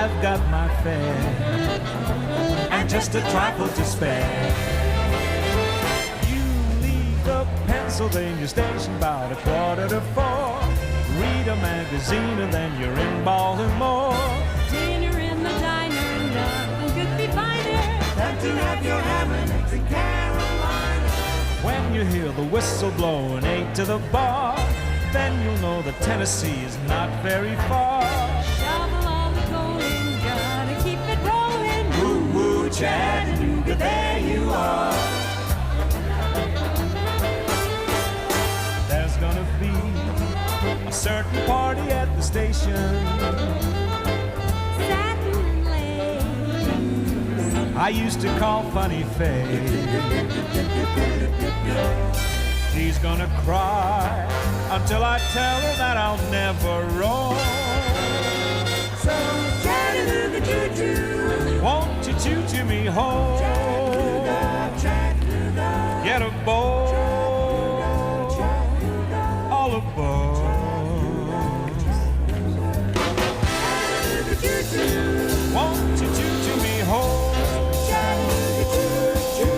I've got my fare and just a trifle to spare. You leave the Pennsylvania station about 3:45. Read a magazine and then you're in Baltimore. Dinner in the diner and nothing could be finer than to have your ham and eggs in Carolina. When you hear the whistle blow and 8 to the bar, then you'll know that Tennessee is not very far. Shovel all the coal in, gotta keep it rolling. Woo woo Chattanooga, there you are. There's gonna be a certain party at the station. Satin and lace, I used to call Funny Face. She's gonna cry until I tell her that I'll never roam. So Chattanooga choo-choo, Won't you choo-choo me home? Chattanooga, Chattanooga, Get aboard, all aboard. Chattanooga choo-choo, Won't you choo-choo me home? Chattanooga choo-choo.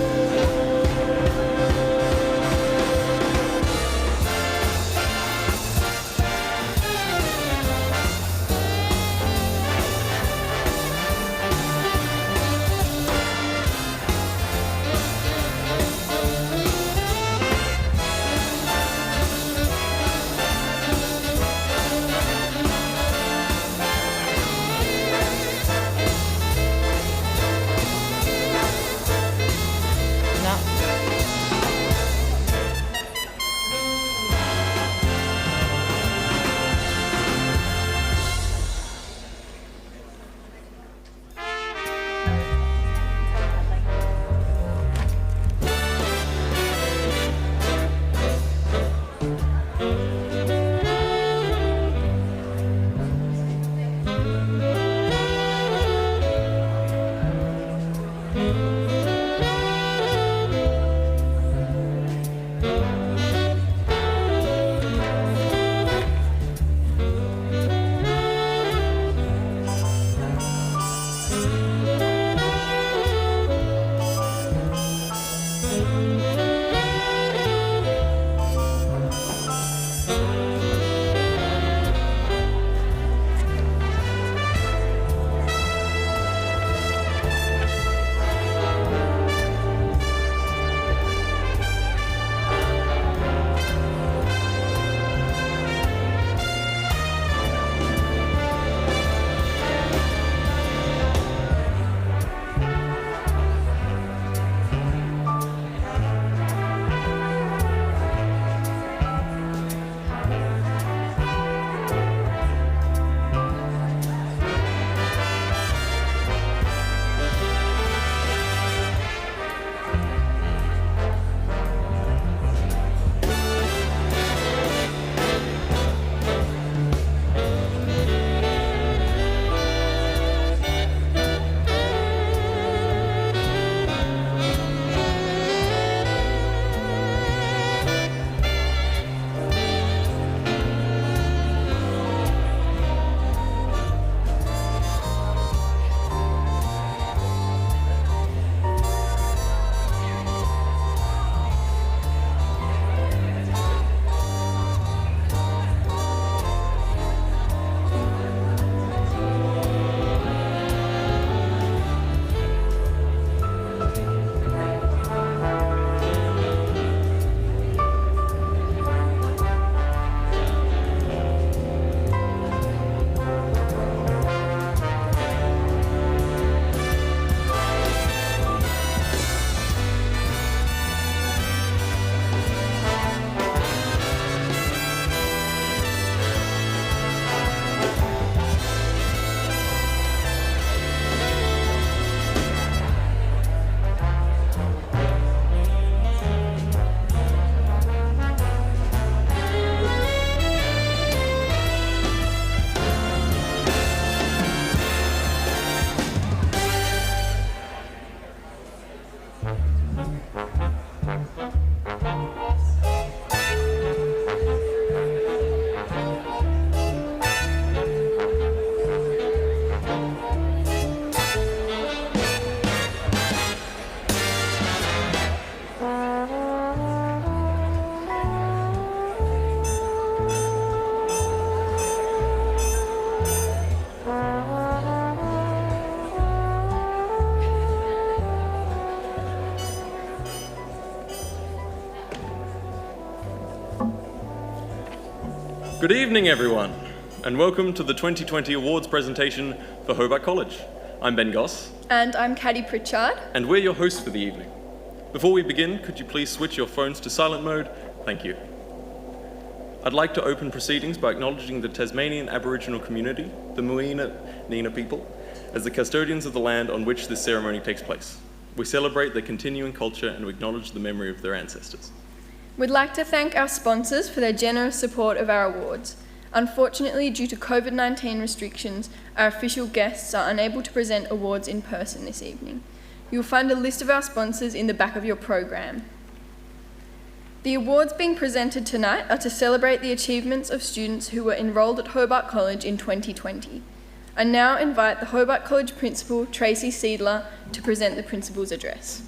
Good evening, everyone, and welcome to the 2020 awards presentation for Hobart College. I'm Ben Goss. And I'm Caddy Pritchard. And we're your hosts for the evening. Before we begin, could you please switch your phones to silent mode? Thank you. I'd like to open proceedings by acknowledging the Tasmanian Aboriginal community, the Moina people, as the custodians of the land on which this ceremony takes place. We celebrate their continuing culture and we acknowledge the memory of their ancestors. We'd like to thank our sponsors for their generous support of our awards. Unfortunately, due to COVID-19 restrictions, our official guests are unable to present awards in person this evening. You'll find a list of our sponsors in the back of your program. The awards being presented tonight are to celebrate the achievements of students who were enrolled at Hobart College in 2020. I now invite the Hobart College Principal, Tracy Seidler, to present the Principal's address.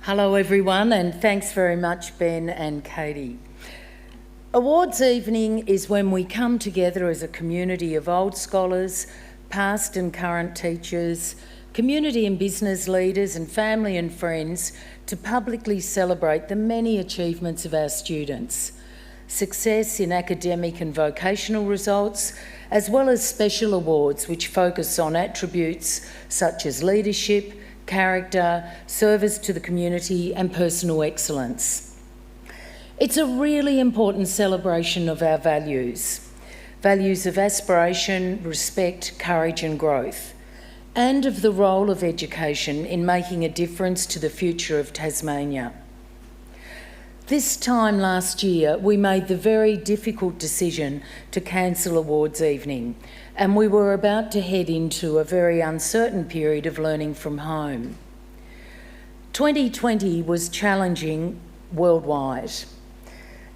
Hello everyone, and thanks very much Ben and Katie. Awards evening is when we come together as a community of old scholars, past and current teachers, community and business leaders and family and friends to publicly celebrate the many achievements of our students, success in academic and vocational results, as well as special awards which focus on attributes such as leadership, character, service to the community and personal excellence. It's a really important celebration of our values of aspiration, respect, courage and growth, and of the role of education in making a difference to the future of Tasmania. This time last year, we made the very difficult decision to cancel awards evening, and we were about to head into a very uncertain period of learning from home. 2020 was challenging worldwide,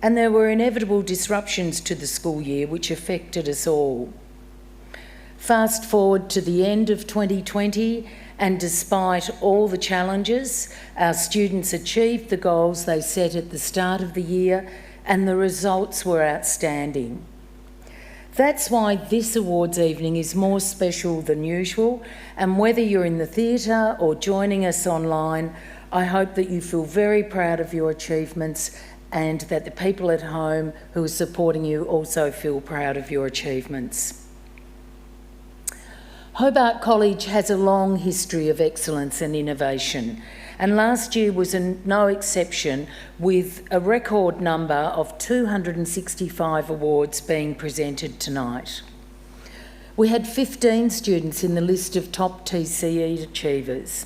and there were inevitable disruptions to the school year which affected us all. Fast forward to the end of 2020, and despite all the challenges, our students achieved the goals they set at the start of the year, and the results were outstanding. That's why this awards evening is more special than usual, and whether you're in the theatre or joining us online, I hope that you feel very proud of your achievements and that the people at home who are supporting you also feel proud of your achievements. Hobart College has a long history of excellence and innovation, and last year was no exception, with a record number of 265 awards being presented tonight. We had 15 students in the list of top TCE achievers.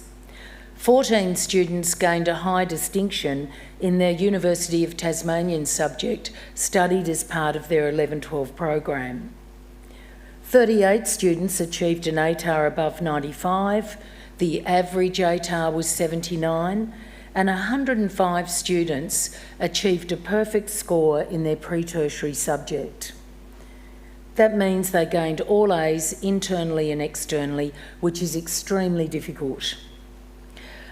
14 students gained a high distinction in their University of Tasmanian subject studied as part of their 11-12 program. 38 students achieved an ATAR above 95, the average ATAR was 79, and 105 students achieved a perfect score in their pre-tertiary subject. That means they gained all A's internally and externally, which is extremely difficult.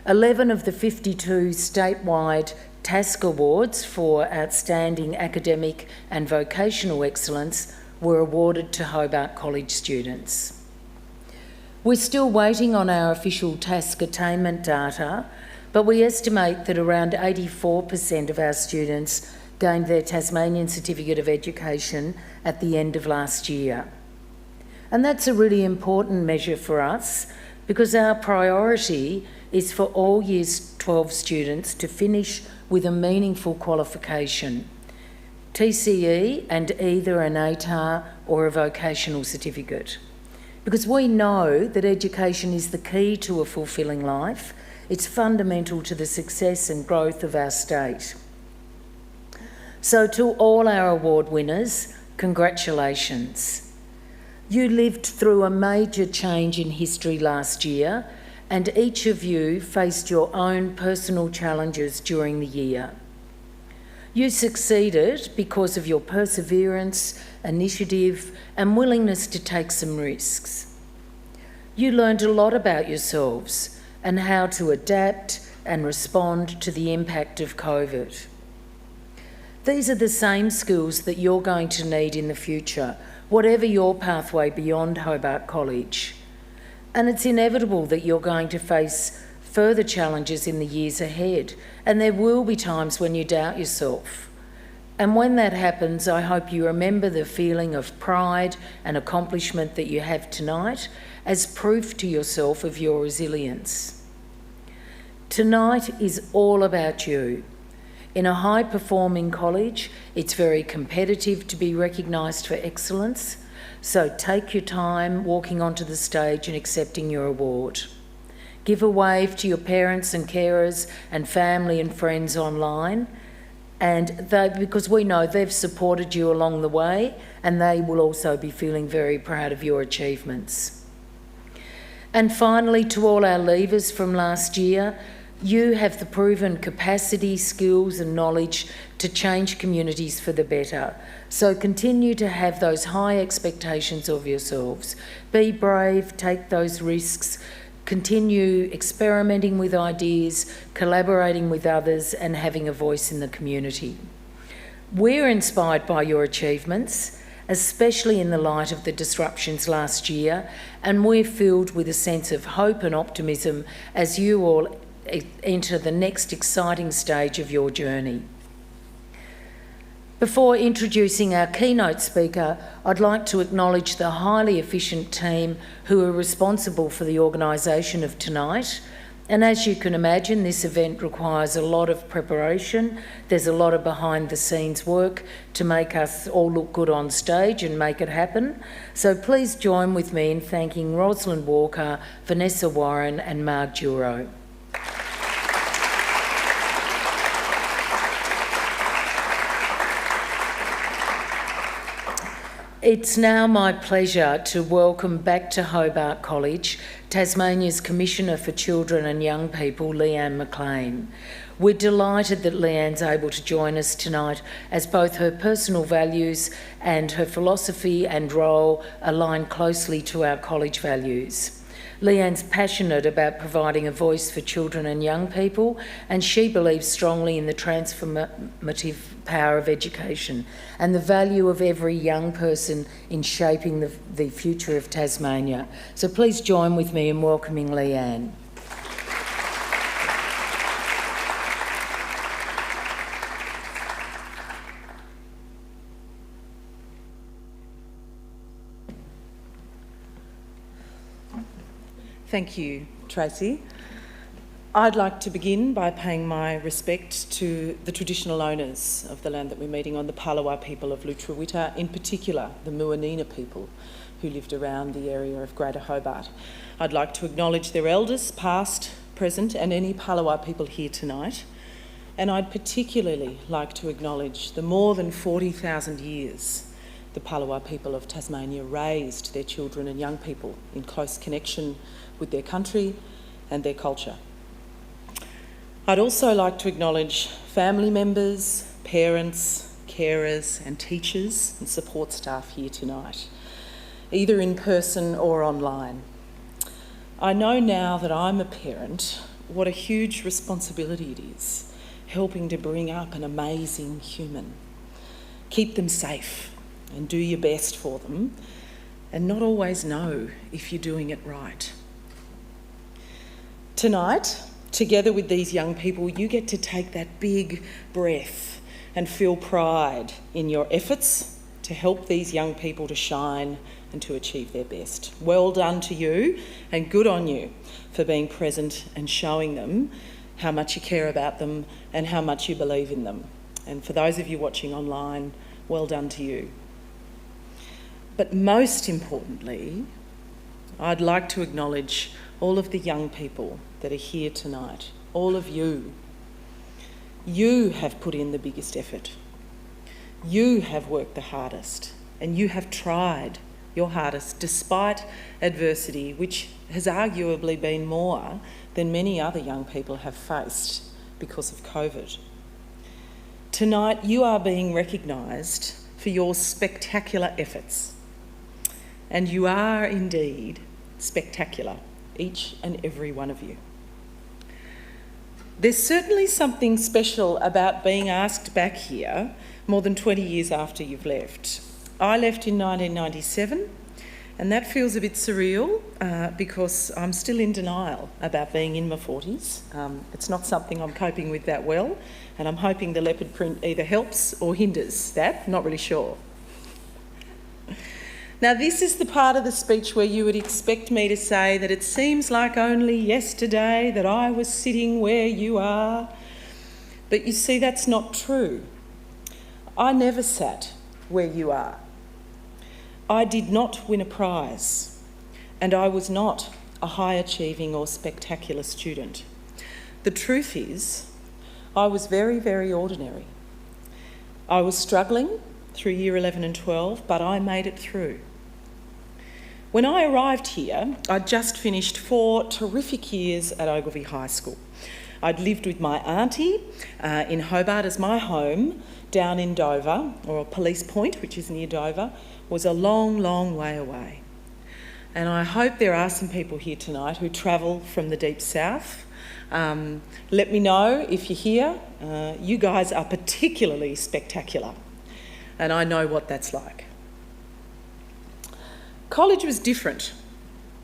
11 of the 52 statewide TASC awards for outstanding academic and vocational excellence were awarded to Hobart College students. We're still waiting on our official TASC attainment data, but we estimate that around 84% of our students gained their Tasmanian Certificate of Education at the end of last year. And that's a really important measure for us because our priority is for all Years 12 students to finish with a meaningful qualification, TCE and either an ATAR or a vocational certificate. Because we know that education is the key to a fulfilling life. It's fundamental to the success and growth of our state. So to all our award winners, congratulations. You lived through a major change in history last year, and each of you faced your own personal challenges during the year. You succeeded because of your perseverance, initiative, and willingness to take some risks. You learned a lot about yourselves and how to adapt and respond to the impact of COVID. These are the same skills that you're going to need in the future whatever your pathway beyond Hobart College. And it's inevitable that you're going to face further challenges in the years ahead, and there will be times when you doubt yourself. And when that happens, I hope you remember the feeling of pride and accomplishment that you have tonight as proof to yourself of your resilience. Tonight is all about you. In a high-performing college, it's very competitive to be recognised for excellence, so take your time walking onto the stage and accepting your award. Give a wave to your parents and carers and family and friends online, because we know they've supported you along the way, and they will also be feeling very proud of your achievements. And finally, to all our leavers from last year, you have the proven capacity, skills and knowledge to change communities for the better. So continue to have those high expectations of yourselves. Be brave, take those risks, continue experimenting with ideas, collaborating with others and having a voice in the community. We're inspired by your achievements, especially in the light of the disruptions last year, and we're filled with a sense of hope and optimism as you all enter the next exciting stage of your journey. Before introducing our keynote speaker, I'd like to acknowledge the highly efficient team who are responsible for the organisation of tonight. And as you can imagine, this event requires a lot of preparation. There's a lot of behind-the-scenes work to make us all look good on stage and make it happen. So please join with me in thanking Rosalind Walker, Vanessa Warren and Marg Duro. It's now my pleasure to welcome back to Hobart College Tasmania's Commissioner for Children and Young People, Leanne McLean. We're delighted that Leanne's able to join us tonight as both her personal values and her philosophy and role align closely to our college values. Leanne's passionate about providing a voice for children and young people, and she believes strongly in the transformative power of education and the value of every young person in shaping the future of Tasmania. So please join with me in welcoming Leanne. Thank you, Tracy. I'd like to begin by paying my respect to the traditional owners of the land that we're meeting on, the Palawa people of Lutruwita, in particular the Muanina people who lived around the area of Greater Hobart. I'd like to acknowledge their elders, past, present, and any Palawa people here tonight. And I'd particularly like to acknowledge the more than 40,000 years the Palawa people of Tasmania raised their children and young people in close connection with their country and their culture. I'd also like to acknowledge family members, parents, carers and teachers and support staff here tonight, either in person or online. I know now that I'm a parent what a huge responsibility it is helping to bring up an amazing human. Keep them safe and do your best for them, and not always know if you're doing it right. Tonight, together with these young people, you get to take that big breath and feel pride in your efforts to help these young people to shine and to achieve their best. Well done to you, and good on you for being present and showing them how much you care about them and how much you believe in them. And for those of you watching online, well done to you. But most importantly, I'd like to acknowledge all of the young people that are here tonight, all of you. You have put in the biggest effort. You have worked the hardest, and you have tried your hardest despite adversity, which has arguably been more than many other young people have faced because of COVID. Tonight, you are being recognised for your spectacular efforts. And you are indeed spectacular, each and every one of you. There's certainly something special about being asked back here more than 20 years after you've left. I left in 1997, and that feels a bit surreal because I'm still in denial about being in my 40s. It's not something I'm coping with that well, and I'm hoping the leopard print either helps or hinders that, not really sure. Now, this is the part of the speech where you would expect me to say that it seems like only yesterday that I was sitting where you are. But you see, that's not true. I never sat where you are. I did not win a prize, and I was not a high-achieving or spectacular student. The truth is, I was very, very ordinary. I was struggling through year 11 and 12, but I made it through. When I arrived here, I'd just finished 4 terrific years at Ogilvie High School. I'd lived with my auntie in Hobart as my home. Down in Dover, or Police Point, which is near Dover, was a long, long way away. And I hope there are some people here tonight who travel from the deep south. Let me know if you're here. You guys are particularly spectacular, and I know what that's like. College was different.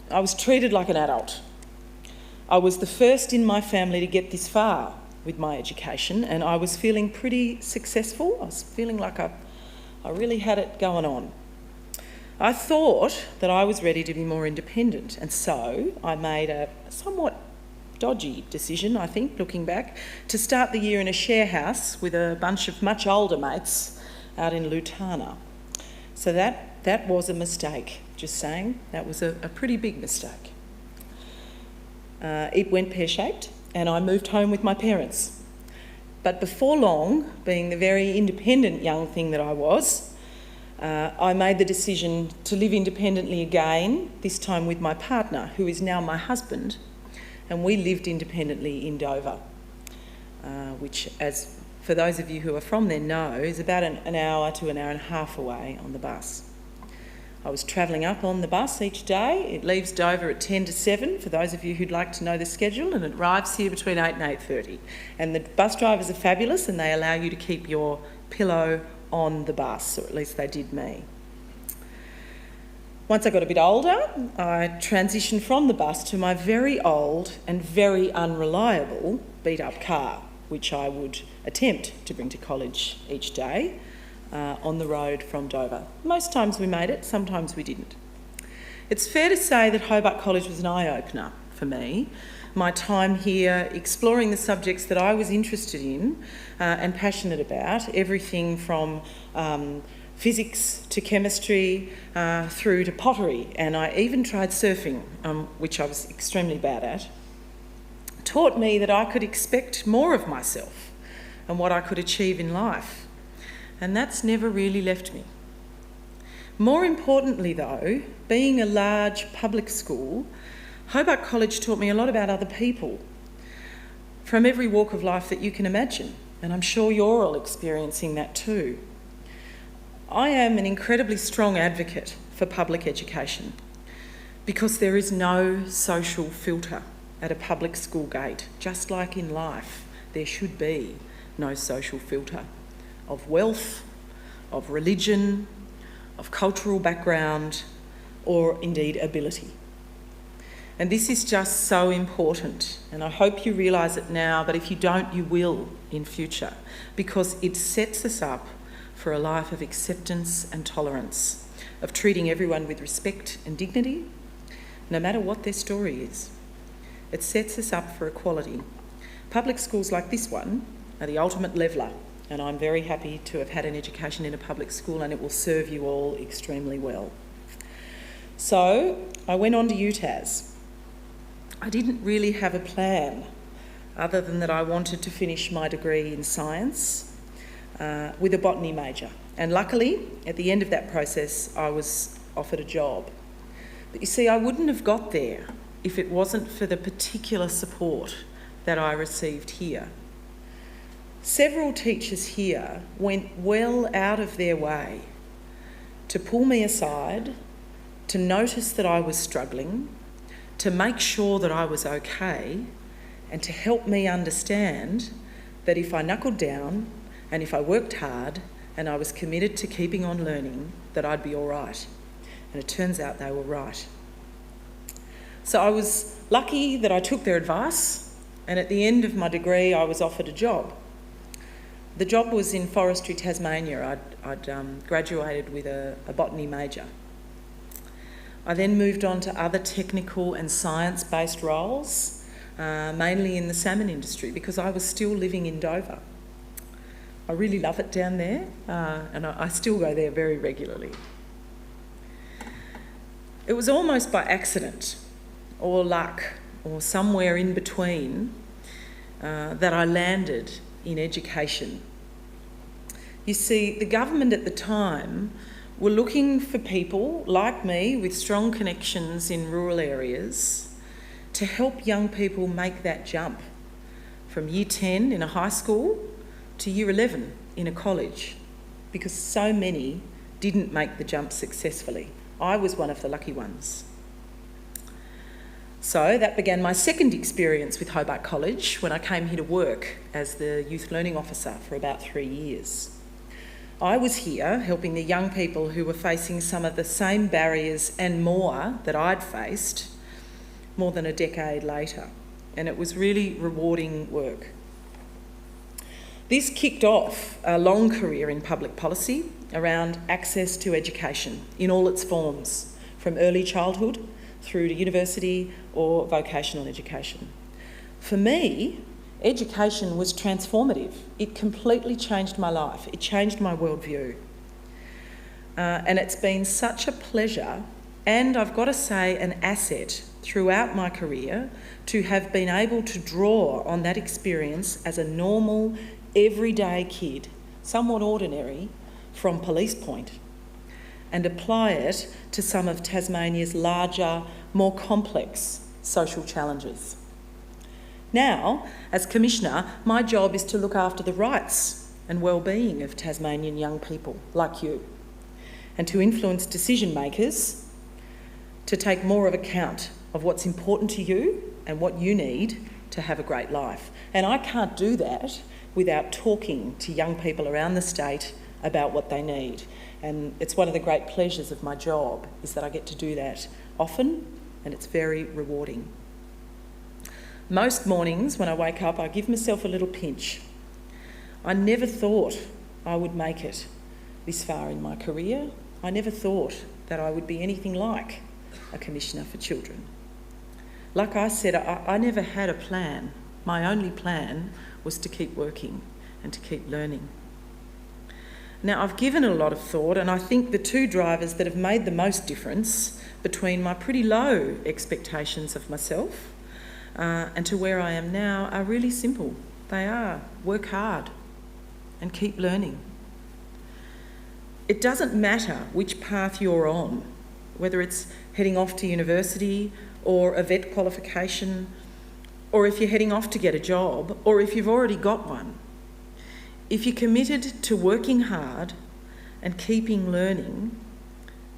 I was treated like an adult. I was the first in my family to get this far with my education, and I was feeling pretty successful. I was feeling like I really had it going on. I thought that I was ready to be more independent, and so I made a somewhat dodgy decision, I think, looking back, to start the year in a share house with a bunch of much older mates out in Lutana. So that was a mistake, just saying. That was a pretty big mistake. It went pear-shaped, and I moved home with my parents. But before long, being the very independent young thing that I was, I made the decision to live independently again, this time with my partner, who is now my husband, and we lived independently in Dover, which, as for those of you who are from there know, is about an hour to an hour and a half away on the bus. I was travelling up on the bus each day. It leaves Dover at 10 to 7, for those of you who'd like to know the schedule, and it arrives here between 8 and 8:30. And the bus drivers are fabulous, and they allow you to keep your pillow on the bus, or at least they did me. Once I got a bit older, I transitioned from the bus to my very old and very unreliable beat-up car, which I would attempt to bring to college each day on the road from Dover. Most times we made it, sometimes we didn't. It's fair to say that Hobart College was an eye-opener for me. My time here exploring the subjects that I was interested in and passionate about, everything from physics to chemistry through to pottery, and I even tried surfing, which I was extremely bad at, taught me that I could expect more of myself and what I could achieve in life. And that's never really left me. More importantly though, being a large public school, Hobart College taught me a lot about other people from every walk of life that you can imagine, and I'm sure you're all experiencing that too. I am an incredibly strong advocate for public education because there is no social filter at a public school gate. Just like in life, there should be no social filter of wealth, of religion, of cultural background, or indeed ability. And this is just so important, and I hope you realise it now, but if you don't, you will in future, because it sets us up for a life of acceptance and tolerance, of treating everyone with respect and dignity, no matter what their story is. It sets us up for equality. Public schools like this one are the ultimate leveller, and I'm very happy to have had an education in a public school, and it will serve you all extremely well. So I went on to UTAS. I didn't really have a plan other than that I wanted to finish my degree in science with a botany major. And luckily, at the end of that process, I was offered a job. But you see, I wouldn't have got there if it wasn't for the particular support that I received here. Several teachers here went well out of their way to pull me aside, to notice that I was struggling, to make sure that I was okay, and to help me understand that if I knuckled down and if I worked hard and I was committed to keeping on learning, that I'd be all right. And it turns out they were right. So I was lucky that I took their advice, and at the end of my degree I was offered a job. The job was in forestry, Tasmania. I'd graduated with a botany major. I then moved on to other technical and science-based roles, mainly in the salmon industry, because I was still living in Dover. I really love it down there, and I still go there very regularly. It was almost by accident or luck or somewhere in between that I landed in education. You see, the government at the time were looking for people like me with strong connections in rural areas to help young people make that jump from year 10 in a high school to year 11 in a college, because so many didn't make the jump successfully. I was one of the lucky ones. So that began my second experience with Hobart College when I came here to work as the Youth Learning Officer for about 3 years. I was here helping the young people who were facing some of the same barriers and more that I'd faced more than a decade later, and it was really rewarding work. This kicked off a long career in public policy around access to education in all its forms, from early childhood through to university or vocational education. For me, education was transformative. It completely changed my life. It changed my worldview. And it's been such a pleasure, and I've got to say an asset throughout my career, to have been able to draw on that experience as a normal, everyday kid, somewhat ordinary, from Police Point, and apply it to some of Tasmania's larger, more complex social challenges. Now, as Commissioner, my job is to look after the rights and well-being of Tasmanian young people like you, and to influence decision makers to take more of account of what's important to you and what you need to have a great life. And I can't do that without talking to young people around the state about what they need. And it's one of the great pleasures of my job, is that I get to do that often, and it's very rewarding. Most mornings when I wake up, I give myself a little pinch. I never thought I would make it this far in my career. I never thought that I would be anything like a Commissioner for Children. Like I said, I never had a plan. My only plan was to keep working and to keep learning. Now, I've given it a lot of thought, and I think the two drivers that have made the most difference between my pretty low expectations of myself and to where I am now are really simple. They are: work hard and keep learning. It doesn't matter which path you're on, whether it's heading off to university or a vet qualification, or if you're heading off to get a job, or if you've already got one. If you're committed to working hard and keeping learning,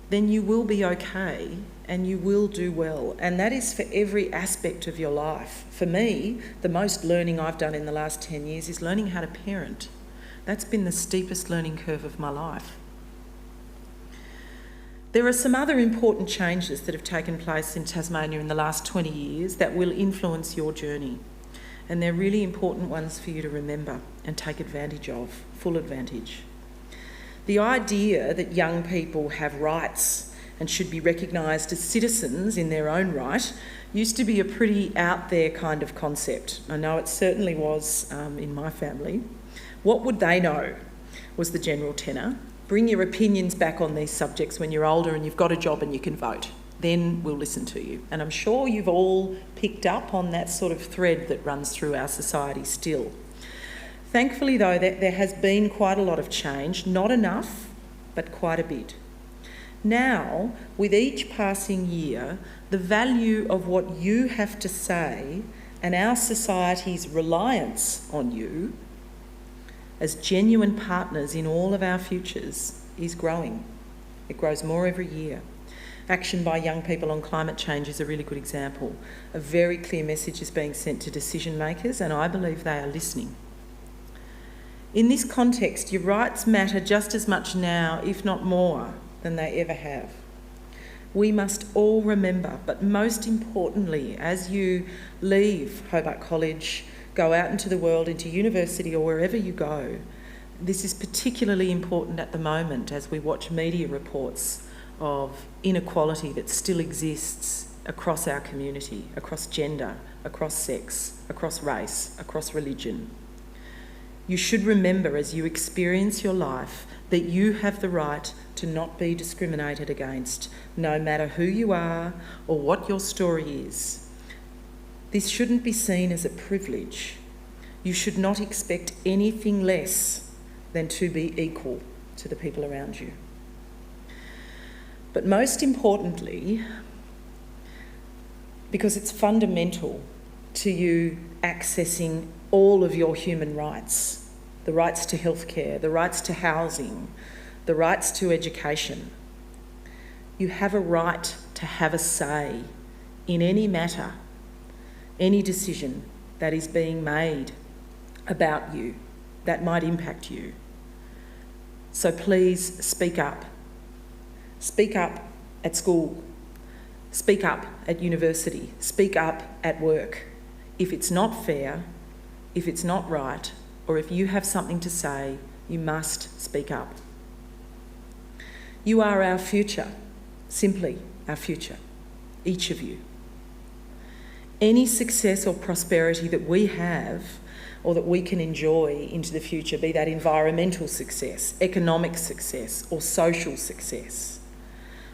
then you will be okay and you will do well. And that is for every aspect of your life. For me, the most learning I've done in the last 10 years is learning how to parent. That's been the steepest learning curve of my life. There are some other important changes that have taken place in Tasmania in the last 20 years that will influence your journey. And they're really important ones for you to remember and take advantage of, full advantage. The idea that young people have rights and should be recognised as citizens in their own right used to be a pretty out there kind of concept. I know it certainly was in my family. What would they know was the general tenor. Bring your opinions back on these subjects when you're older and you've got a job and you can vote. Then we'll listen to you. And I'm sure you've all picked up on that sort of thread that runs through our society still. Thankfully, though, there has been quite a lot of change. Not enough, but quite a bit. Now, with each passing year, the value of what you have to say and our society's reliance on you as genuine partners in all of our futures is growing. It grows more every year. Action by young people on climate change is a really good example. A very clear message is being sent to decision makers, and I believe they are listening. In this context, your rights matter just as much now, if not more, than they ever have. We must all remember, but most importantly, as you leave Hobart College, go out into the world, into university or wherever you go, this is particularly important at the moment as we watch media reports of inequality that still exists across our community, across gender, across sex, across race, across religion. You should remember as you experience your life that you have the right to not be discriminated against, no matter who you are or what your story is. This shouldn't be seen as a privilege. You should not expect anything less than to be equal to the people around you. But most importantly, because it's fundamental to you accessing all of your human rights, the rights to healthcare, the rights to housing, the rights to education. You have a right to have a say in any matter, any decision that is being made about you that might impact you. So please speak up. Speak up at school. Speak up at university. Speak up at work. If it's not fair, if it's not right, or if you have something to say, you must speak up. You are our future, simply our future, each of you. Any success or prosperity that we have or that we can enjoy into the future, be that environmental success, economic success, or social success,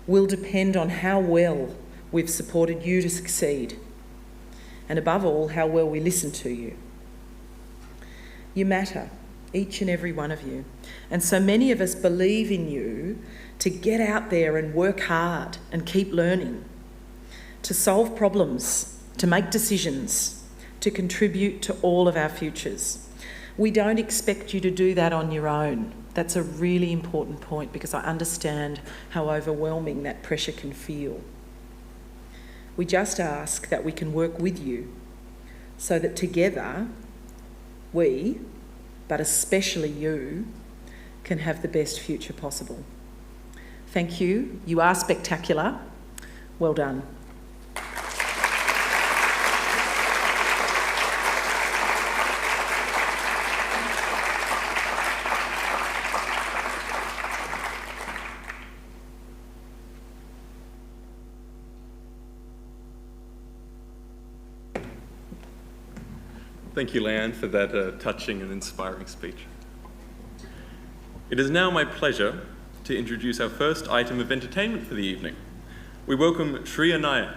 will depend on how well we've supported you to succeed, and above all, how well we listen to you. You matter, each and every one of you. And so many of us believe in you to get out there and work hard and keep learning, to solve problems, to make decisions, to contribute to all of our futures. We don't expect you to do that on your own. That's a really important point because I understand how overwhelming that pressure can feel. We just ask that we can work with you so that together we, but especially you, can have the best future possible. Thank you. You are spectacular. Well done. Thank you, Leanne, for that touching and inspiring speech. It is now my pleasure to introduce our first item of entertainment for the evening. We welcome Shreya Nair,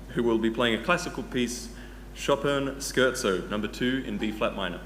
who will be playing a classical piece, Chopin Scherzo, No. 2 in B-flat minor.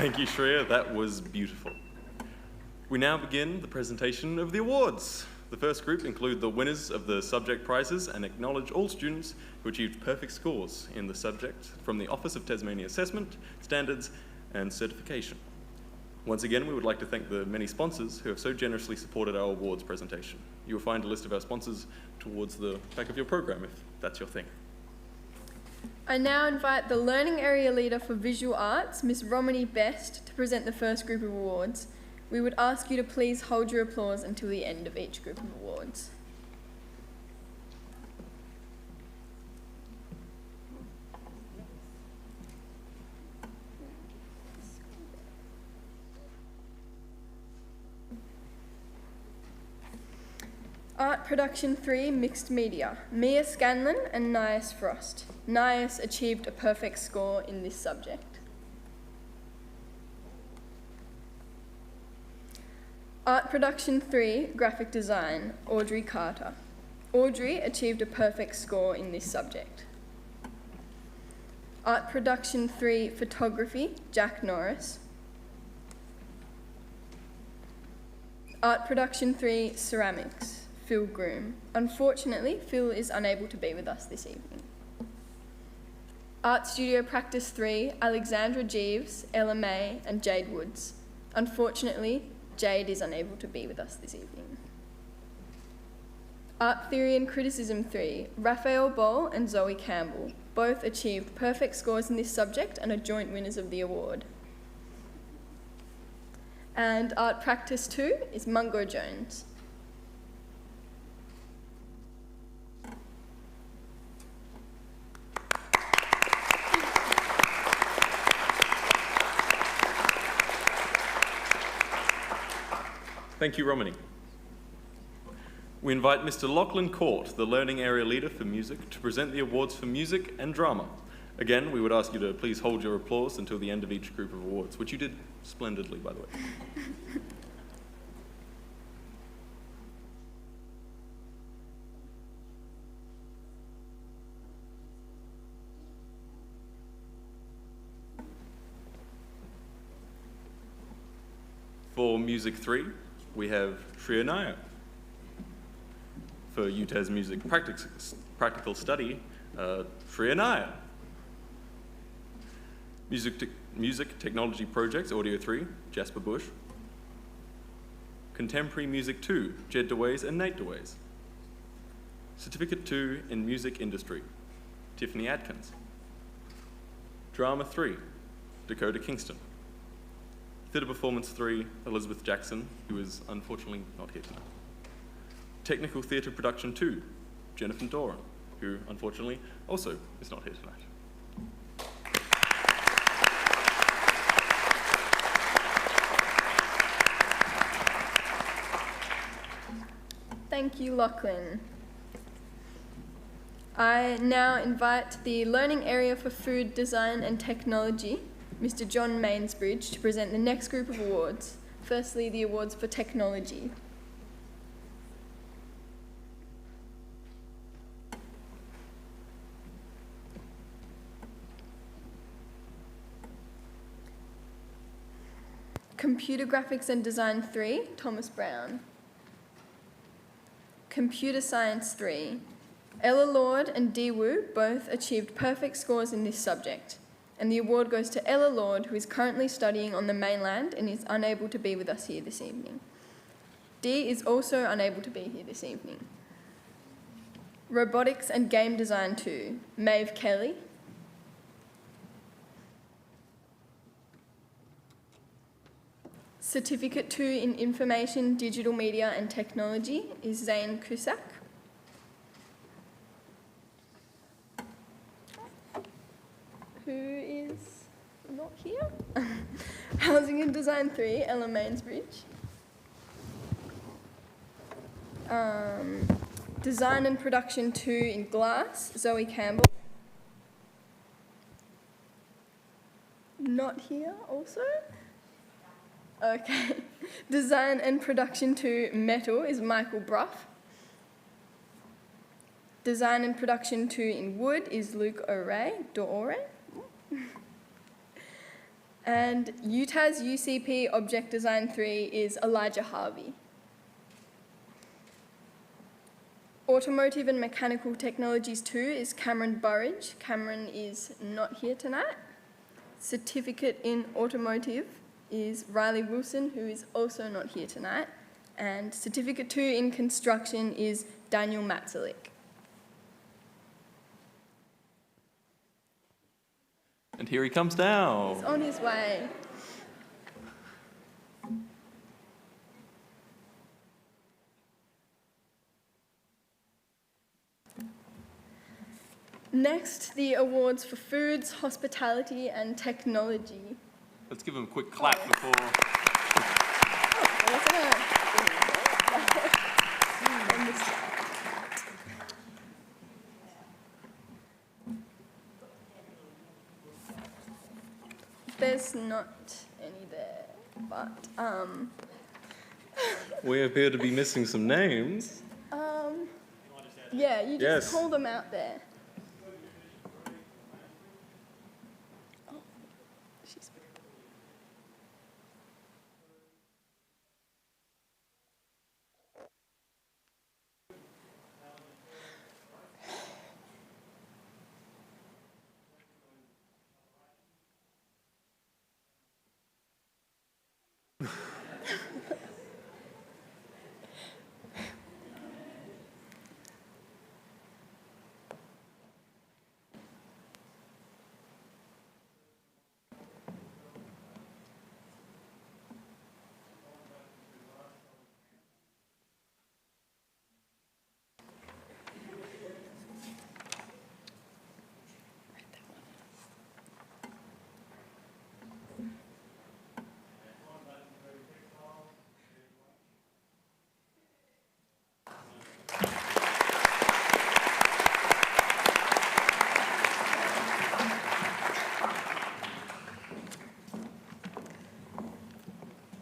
Thank you, Shreya. That was beautiful. We now begin the presentation of the awards. The first group include the winners of the subject prizes and acknowledge all students who achieved perfect scores in the subject from the Office of Tasmania Assessment, Standards and Certification. Once again, we would like to thank the many sponsors who have so generously supported our awards presentation. You will find a list of our sponsors towards the back of your program if that's your thing. I now invite the Learning Area Leader for Visual Arts, Miss Romany Best, to present the first group of awards. We would ask you to please hold your applause until the end of each group of awards. Art Production 3 Mixed Media, Mia Scanlon and Nias Frost. Nias achieved a perfect score in this subject. Art Production 3 Graphic Design, Audrey Carter. Audrey achieved a perfect score in this subject. Art Production 3 Photography, Jack Norris. Art Production 3 Ceramics, Phil Groom. Unfortunately, Phil is unable to be with us this evening. Art Studio Practice 3, Alexandra Jeeves, Ella May and Jade Woods. Unfortunately, Jade is unable to be with us this evening. Art Theory and Criticism 3, Raphael Boll and Zoe Campbell. Both achieved perfect scores in this subject and are joint winners of the award. And Art Practice 2 is Mungo Jones. Thank you, Romany. We invite Mr. Lachlan Court, the Learning Area Leader for Music, to present the awards for music and drama. Again, we would ask you to please hold your applause until the end of each group of awards, which you did splendidly, by the way. For Music 3, we have Shreya Nair. For UTAS Music Practical Study, Shreya Nair. Music Technology Projects, Audio 3, Jasper Bush. Contemporary Music 2, Jed DeWays and Nate DeWays. Certificate 2 in Music Industry, Tiffany Adkins. Drama 3, Dakota Kingston. Theatre Performance 3, Elizabeth Jackson, who is unfortunately not here tonight. Technical Theatre Production 2, Jennifer Doran, who unfortunately also is not here tonight. Thank you, Lachlan. I now invite the Learning Area for Food Design and Technology, Mr. John Mainsbridge, to present the next group of awards. Firstly, the awards for technology. Computer Graphics and Design 3, Thomas Brown. Computer Science 3, Ella Lord and Dee Wu both achieved perfect scores in this subject. And the award goes to Ella Lord, who is currently studying on the mainland and is unable to be with us here this evening. Dee is also unable to be here this evening. Robotics and Game Design 2, Maeve Kelly. Certificate 2 in Information, Digital Media and Technology is Zane Cusack. Who is not here? Housing and Design 3, Ella Mainsbridge. Design and Production 2 in Glass, Zoe Campbell. Not here also? Okay. Design and Production 2 Metal is Michael Bruff. Design and Production 2 in Wood is Luke O'Ray. And UTAS UCP Object Design 3 is Elijah Harvey. Automotive and Mechanical Technologies 2 is Cameron Burridge. Cameron is not here tonight. Certificate in Automotive is Riley Wilson, who is also not here tonight. And Certificate 2 in Construction is Daniel Matzelik. And here he comes now. He's on his way. Next, the awards for foods, hospitality and technology. Let's give him a quick clap before. There's not any there, but We appear to be missing some names. yeah, you just Yes. call them out there. Oh, she's.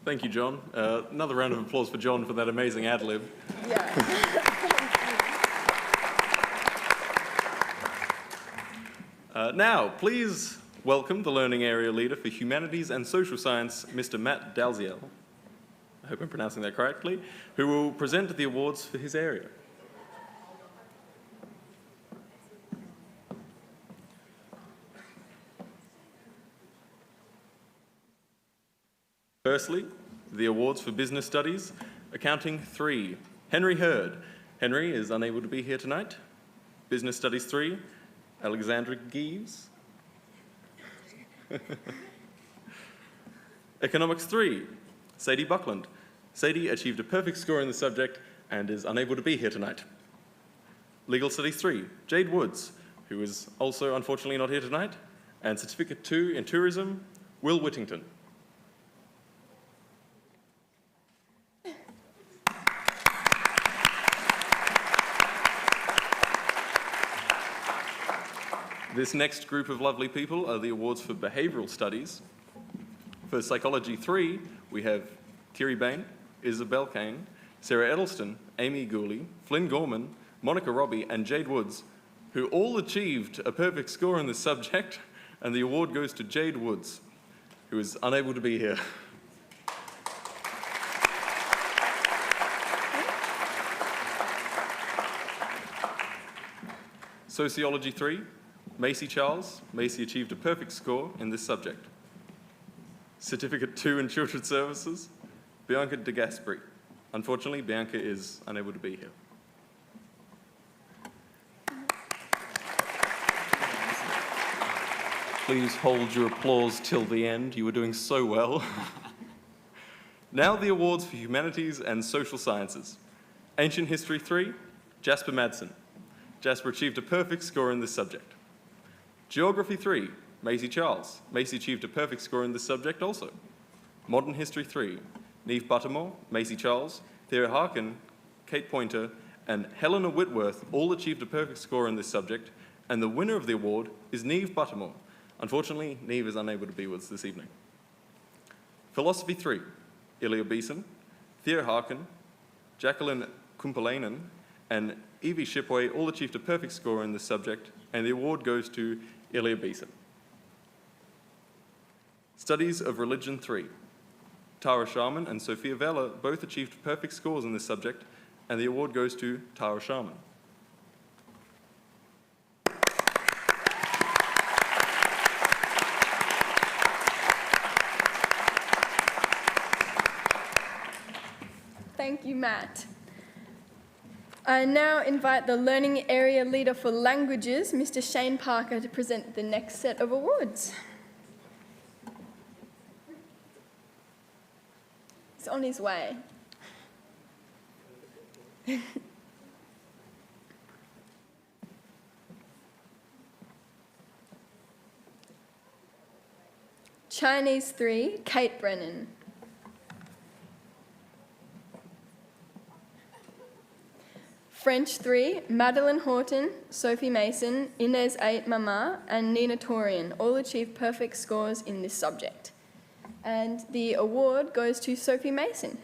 Thank you, John. Another round of applause for John for that amazing ad lib. Yeah. Now, please welcome the Learning Area Leader for Humanities and Social Science, Mr. Matt Dalziel. I hope I'm pronouncing that correctly, who will present the awards for his area. Firstly, the awards for Business Studies, Accounting 3, Henry Hurd. Henry is unable to be here tonight. Business Studies 3, Alexandra Gies. Economics 3, Sadie Buckland. Sadie achieved a perfect score in the subject and is unable to be here tonight. Legal Studies 3, Jade Woods, who is also unfortunately not here tonight. And Certificate 2 in Tourism, Will Whittington. This next group of lovely people are the awards for Behavioural Studies. For Psychology 3, we have Thierry Bain, Isabel Kane, Sarah Edelston, Amy Gooley, Flynn Gorman, Monica Robbie, and Jade Woods, who all achieved a perfect score in this subject, and the award goes to Jade Woods, who is unable to be here. Sociology 3, Macy Charles. Macy achieved a perfect score in this subject. Certificate 2 in Children's Services, Bianca de Gasperi. Unfortunately, Bianca is unable to be here. Please hold your applause till the end. You were doing so well. Now the awards for Humanities and Social Sciences. Ancient History 3, Jasper Madsen. Jasper achieved a perfect score in this subject. Geography 3, Macy Charles. Macy achieved a perfect score in this subject also. Modern History 3, Neve Buttermore, Macy Charles, Thea Harkin, Kate Pointer, and Helena Whitworth all achieved a perfect score in this subject, and the winner of the award is Neve Buttermore. Unfortunately, Neve is unable to be with us this evening. Philosophy 3, Ilya Beeson, Thea Harkin, Jacqueline Kumpalainen, and Evie Shipway all achieved a perfect score in this subject, and the award goes to Ilya Beeson. Studies of Religion 3. Tara Sharman and Sophia Vella both achieved perfect scores in this subject, and the award goes to Tara Sharman. Thank you, Matt. I now invite the Learning Area Leader for Languages, Mr. Shane Parker, to present the next set of awards. He's on his way. Chinese 3, Kate Brennan. French 3, Madeline Horton, Sophie Mason, Inez Ait Mama, and Nina Torian all achieved perfect scores in this subject. And the award goes to Sophie Mason.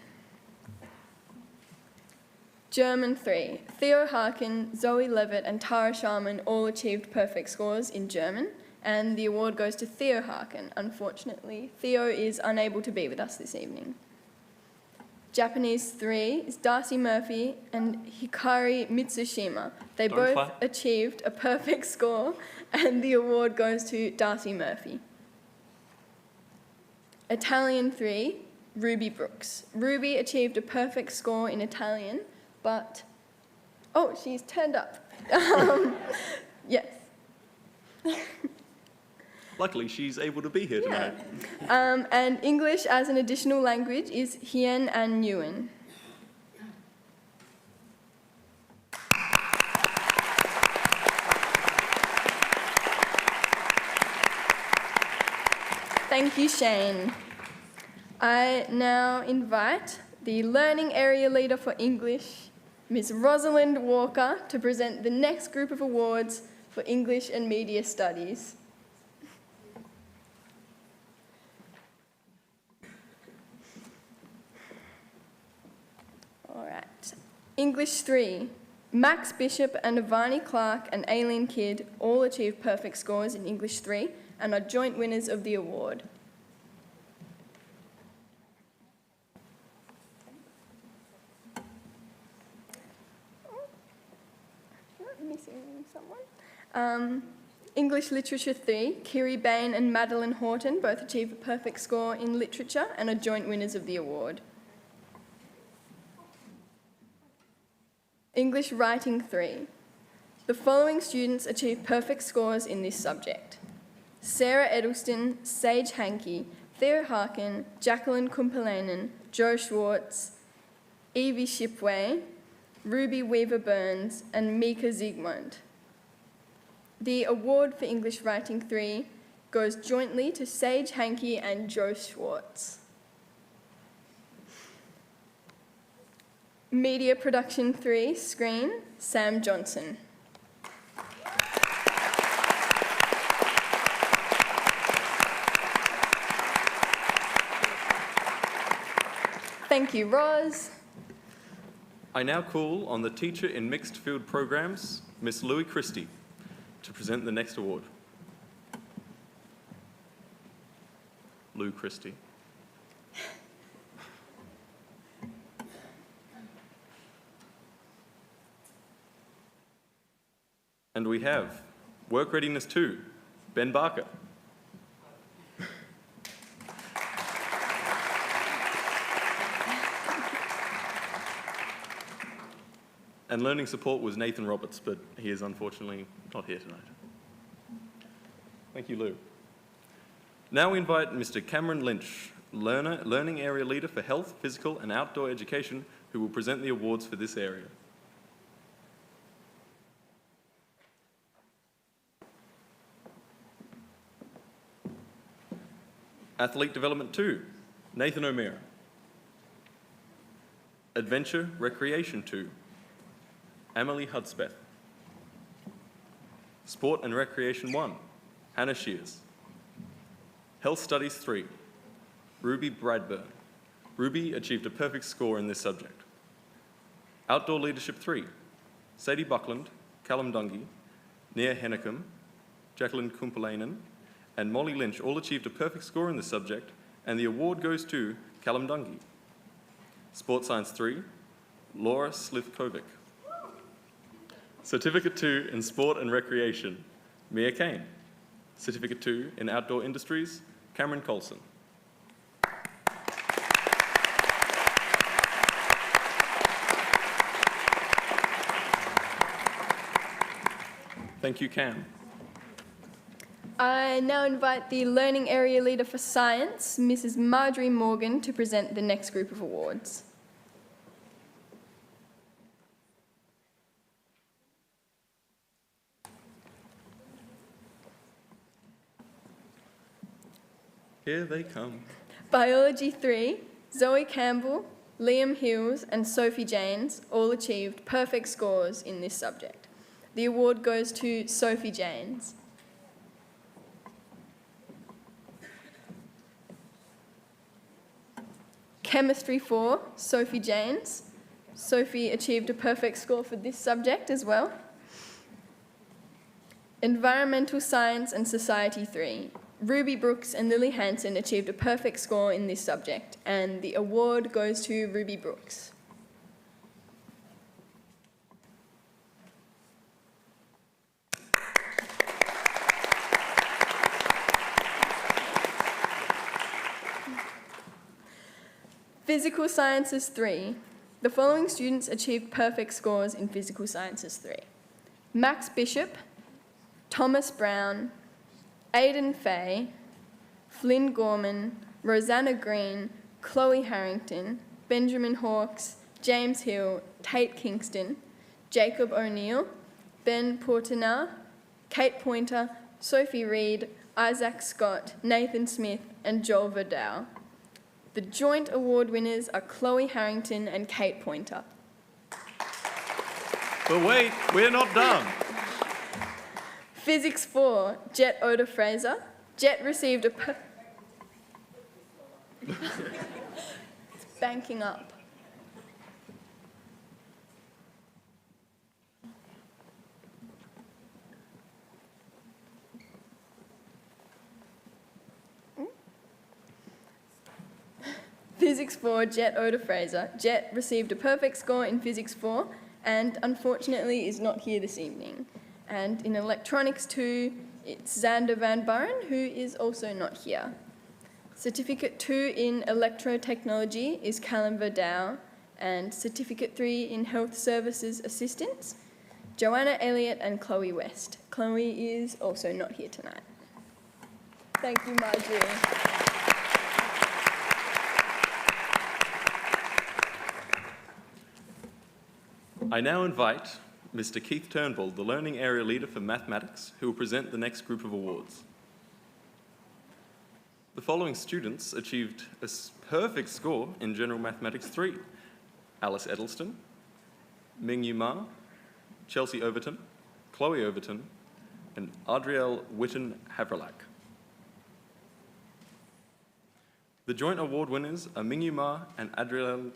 German 3, Theo Harkin, Zoe Levitt, and Tara Sharman all achieved perfect scores in German, and the award goes to Theo Harkin. Unfortunately, Theo is unable to be with us this evening. Japanese 3 is Darcy Murphy and Hikari Mitsushima. They Don't both clap. achieved a perfect score, and the award goes to Darcy Murphy. Italian 3, Ruby Brooks. Ruby achieved a perfect score in Italian, but... Oh, she's turned up. Yes. Luckily, she's able to be here tonight. And English as an additional language is Hien and Nguyen. Thank you, Shane. I now invite the Learning Area Leader for English, Ms. Rosalind Walker, to present the next group of awards for English and Media Studies. All right. English 3. Max Bishop and Avani Clark and Aileen Kidd all achieved perfect scores in English 3 and are joint winners of the award. Not missing someone. English Literature 3. Kiri Bain and Madeline Horton both achieved a perfect score in literature and are joint winners of the award. English Writing 3. The following students achieved perfect scores in this subject: Sarah Edelston, Sage Hankey, Theo Harkin, Jacqueline Kumpelainen, Joe Schwartz, Evie Shipway, Ruby Weaver-Burns, and Mika Zygmunt. The award for English Writing 3 goes jointly to Sage Hankey and Joe Schwartz. Media Production 3, Screen, Sam Johnson. Thank you, Roz. I now call on the Teacher in Mixed Field Programs, Miss Louie Christie, to present the next award. Lou Christie. And we have Work Readiness 2, Ben Barker. And Learning Support was Nathan Roberts, but he is unfortunately not here tonight. Thank you, Lou. Now we invite Mr. Cameron Lynch, Learning Area Leader for Health, Physical and Outdoor Education, who will present the awards for this area. Athlete Development 2, Nathan O'Meara. Adventure Recreation 2, Emily Hudspeth. Sport and Recreation 1, Hannah Shears. Health Studies 3, Ruby Bradburn. Ruby achieved a perfect score in this subject. Outdoor Leadership 3, Sadie Buckland, Callum Dungy, Nia Hennecum, Jacqueline Kumpelainen, and Molly Lynch all achieved a perfect score in this subject, and the award goes to Callum Dungy. Sport Science 3, Laura Slivkovic. Certificate 2 in Sport and Recreation, Mia Kane. Certificate 2 in Outdoor Industries, Cameron Colson. Thank you, Cam. I now invite the Learning Area Leader for Science, Mrs. Marjorie Morgan, to present the next group of awards. Here they come. Biology 3, Zoe Campbell, Liam Hills and Sophie Janes all achieved perfect scores in this subject. The award goes to Sophie Janes. Chemistry 4, Sophie Janes. Sophie achieved a perfect score for this subject as well. Environmental Science and Society 3, Ruby Brooks and Lily Hansen achieved a perfect score in this subject, and the award goes to Ruby Brooks. Physical Sciences 3. The following students achieved perfect scores in Physical Sciences 3. Max Bishop, Thomas Brown, Aidan Fay, Flynn Gorman, Rosanna Green, Chloe Harrington, Benjamin Hawkes, James Hill, Tate Kingston, Jacob O'Neill, Ben Portana, Kate Pointer, Sophie Reed, Isaac Scott, Nathan Smith and Joel Verdau. The joint award winners are Chloe Harrington and Kate Pointer. But wait, we're not done. Physics 4, Jet Oda Fraser. Jet received a It's banking up. Physics 4, Jet Oda Fraser. Jet received a perfect score in Physics 4 and unfortunately is not here this evening. And in Electronics 2, it's Xander Van Buren, who is also not here. Certificate 2 in Electrotechnology is Callum Verdau, and Certificate 3 in Health Services Assistance, Joanna Elliott and Chloe West. Chloe is also not here tonight. Thank you, Marjorie. I now invite Mr. Keith Turnbull, the Learning Area Leader for Mathematics, who will present the next group of awards. The following students achieved a perfect score in General Mathematics 3. Alice Edelston, Mingyu Ma, Chelsea Overton, Chloe Overton, and Adrielle Witten-Havrelak. The joint award winners are Mingyu Ma and Adrielle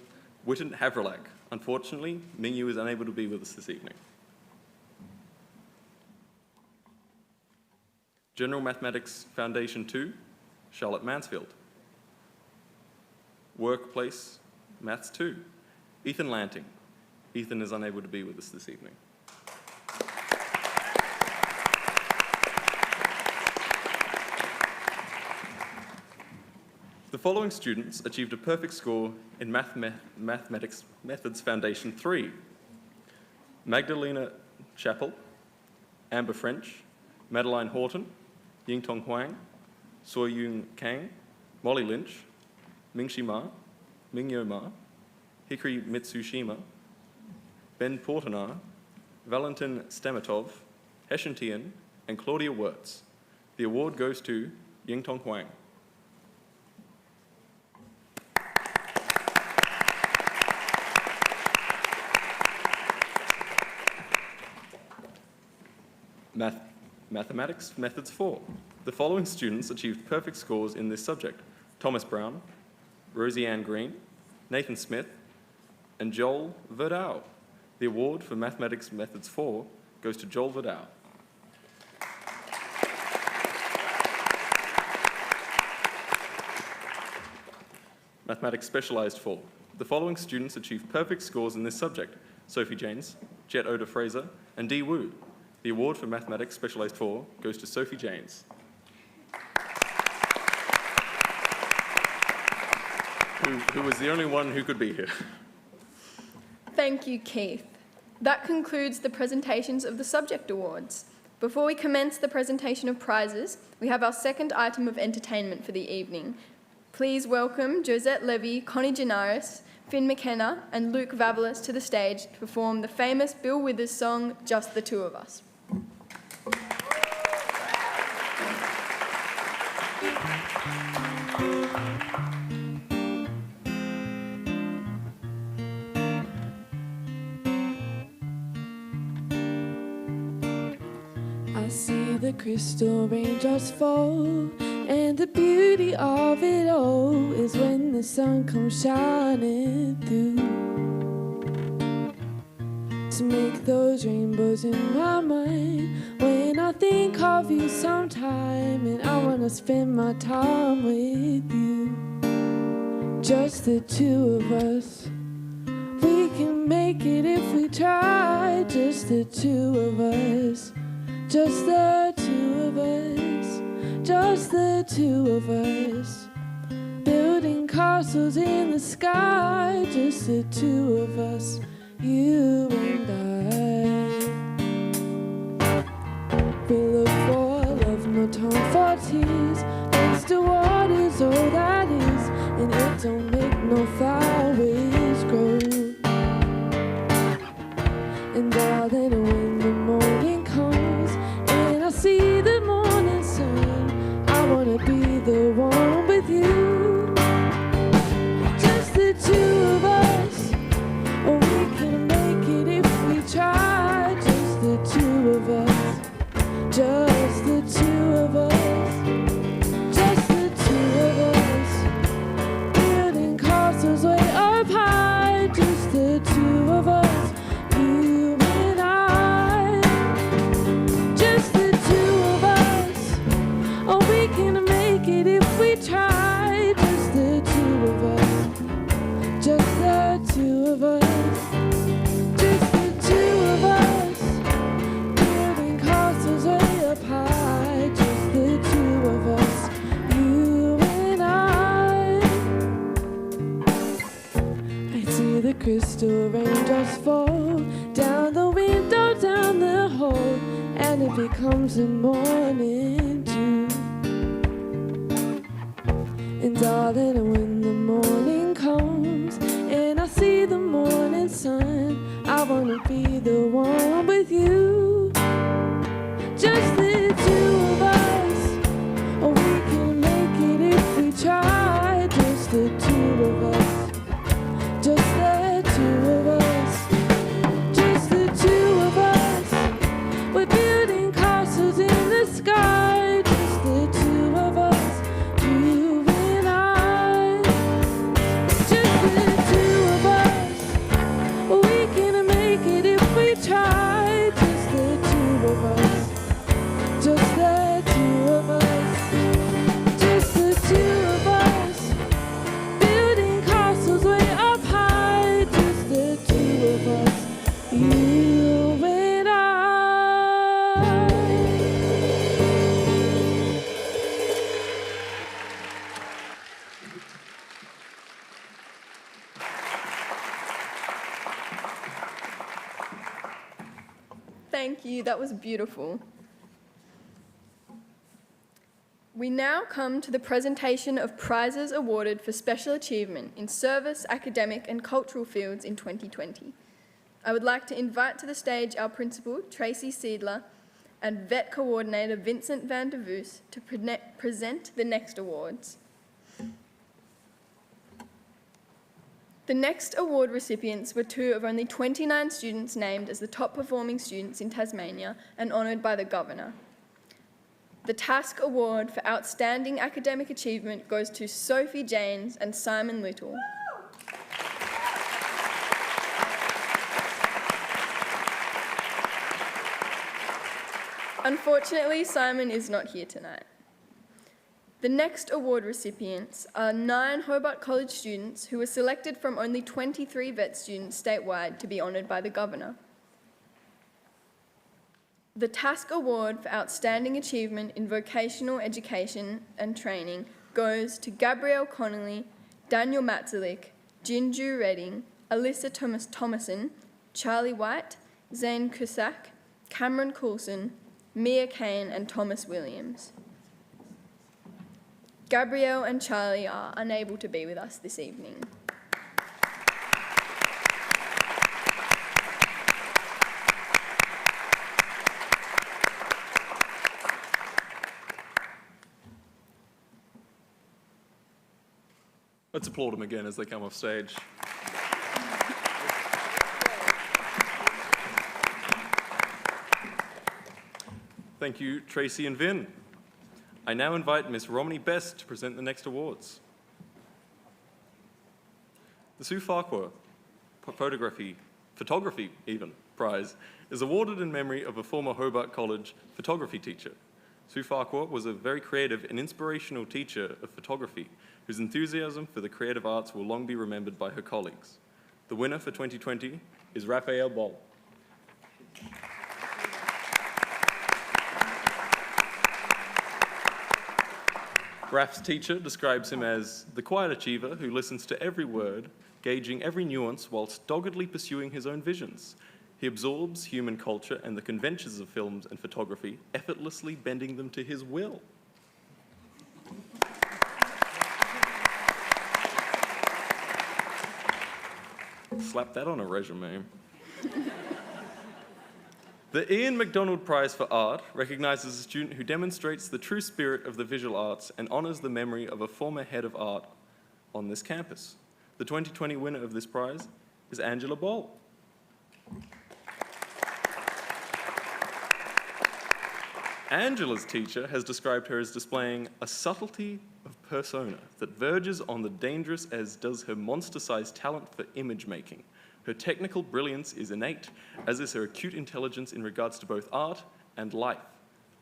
Witten-Havrelak. Unfortunately, Mingyu is unable to be with us this evening. General Mathematics Foundation 2, Charlotte Mansfield. Workplace Maths 2, Ethan Lanting. Ethan is unable to be with us this evening. The following students achieved a perfect score in Mathematics Methods Foundation 3. Magdalena Chappell, Amber French, Madeline Horton, Yingtong Huang, Soyun Kang, Molly Lynch, Mingxi Ma, Mingyo Ma, Hikari Mitsushima, Ben Portanar, Valentin Stematov, Heshen Tian, and Claudia Wirtz. The award goes to Yingtong Huang. Mathematics Methods 4. The following students achieved perfect scores in this subject: Thomas Brown, Rosie Ann Green, Nathan Smith, and Joel Verdau. The award for Mathematics Methods 4 goes to Joel Verdau. Mathematics Specialised 4. The following students achieved perfect scores in this subject: Sophie Janes, Jet Oda Fraser, and Dee Wu. The award for Mathematics Specialised 4 goes to Sophie Janes, who was the only one who could be here. Thank you, Keith. That concludes the presentations of the subject awards. Before we commence the presentation of prizes, we have our second item of entertainment for the evening. Please welcome Josette Levy, Connie Genaris, Finn McKenna, and Luke Vavalis to the stage to perform the famous Bill Withers song, Just the Two of Us. I see the crystal raindrops fall, and the beauty of it all is when the sun comes shining through to make those rainbows in my mind. When I think of you sometime, and I wanna spend my time with you, just the two of us. We can make it if we try, just the two of us. Just the two of us, just the two of us, building castles in the sky, just the two of us, you and I. We look for love, no time for tears, it's the water's all that is, and it don't make no flowers grow. And darling, when the morning comes and I see the morning sun, I wanna be the one with you. Just the two of us, or we can make it if we try. Just the two of us, just the two of us, just the two of us, building castles way up high. Just the two of us. You and I, just the two of us. Oh, we can make it if we try. Just the two of us. Just the two of us. Just the two of us. Building castles way up high. Just the two of us. You and I see the crystal raindrops fall down the window, down the hall, and it becomes a morning dew. And darling, when the morning comes and I see the morning sun, I wanna be the one with you. Just the two of us, or we can make it if we try. Just the two of us. Just the two of us, just the two of us. We're building castles in the sky. Just the two of us, you and I. Just the two of us. We can make it if we try. Just the two of us, just the two of us, just the two of us. Building castles way up high, just the two of us, you and I. Thank you, that was beautiful. We now come to the presentation of prizes awarded for special achievement in service, academic and cultural fields in 2020. I would like to invite to the stage our principal, Tracy Seidler, and VET coordinator, Vincent van der Voos, to present the next awards. The next award recipients were two of only 29 students named as the top performing students in Tasmania and honoured by the Governor. The Task Award for Outstanding Academic Achievement goes to Sophie Janes and Simon Little. Unfortunately, Simon is not here tonight. The next award recipients are 9 Hobart College students who were selected from only 23 vet students statewide to be honoured by the Governor. The Task Award for Outstanding Achievement in Vocational Education and Training goes to Gabrielle Connolly, Daniel Matzelik, Jinju Redding, Alyssa Thomason, Charlie White, Zane Cusack, Cameron Coulson, Mia Kane and Thomas Williams. Gabrielle and Charlie are unable to be with us this evening. Let's applaud them again as they come off stage. Thank you, Tracy and Vin. I now invite Miss Romney Best to present the next awards. The Sue Farquhar Photography Prize is awarded in memory of a former Hobart College photography teacher. Sue Farquhar was a very creative and inspirational teacher of photography whose enthusiasm for the creative arts will long be remembered by her colleagues. The winner for 2020 is Raphael Boll. Raph's teacher describes him as the quiet achiever who listens to every word, gauging every nuance whilst doggedly pursuing his own visions. He absorbs human culture and the conventions of films and photography, effortlessly bending them to his will. Slap that on a resume. The Ian MacDonald Prize for Art recognises a student who demonstrates the true spirit of the visual arts and honours the memory of a former head of art on this campus. The 2020 winner of this prize is Angela Boll. Angela's teacher has described her as displaying a subtlety of persona that verges on the dangerous as does her monster-sized talent for image making. Her technical brilliance is innate, as is her acute intelligence in regards to both art and life.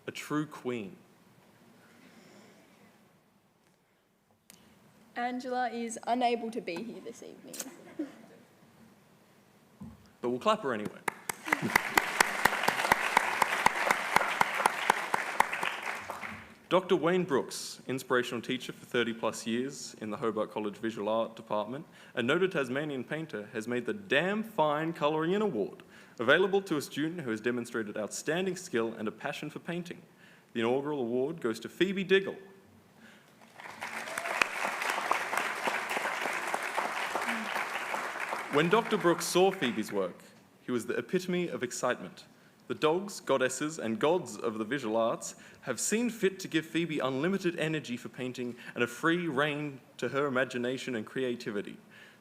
A true queen. Angela is unable to be here this evening. But we'll clap her anyway. Dr. Wayne Brooks, inspirational teacher for 30 plus years in the Hobart College Visual Art Department, a noted Tasmanian painter, has made the Damn Fine Colouring In Award, available to a student who has demonstrated outstanding skill and a passion for painting. The inaugural award goes to Phoebe Diggle. When Dr. Brooks saw Phoebe's work, he was the epitome of excitement. The dogs, goddesses, and gods of the visual arts have seen fit to give Phoebe unlimited energy for painting and a free rein to her imagination and creativity.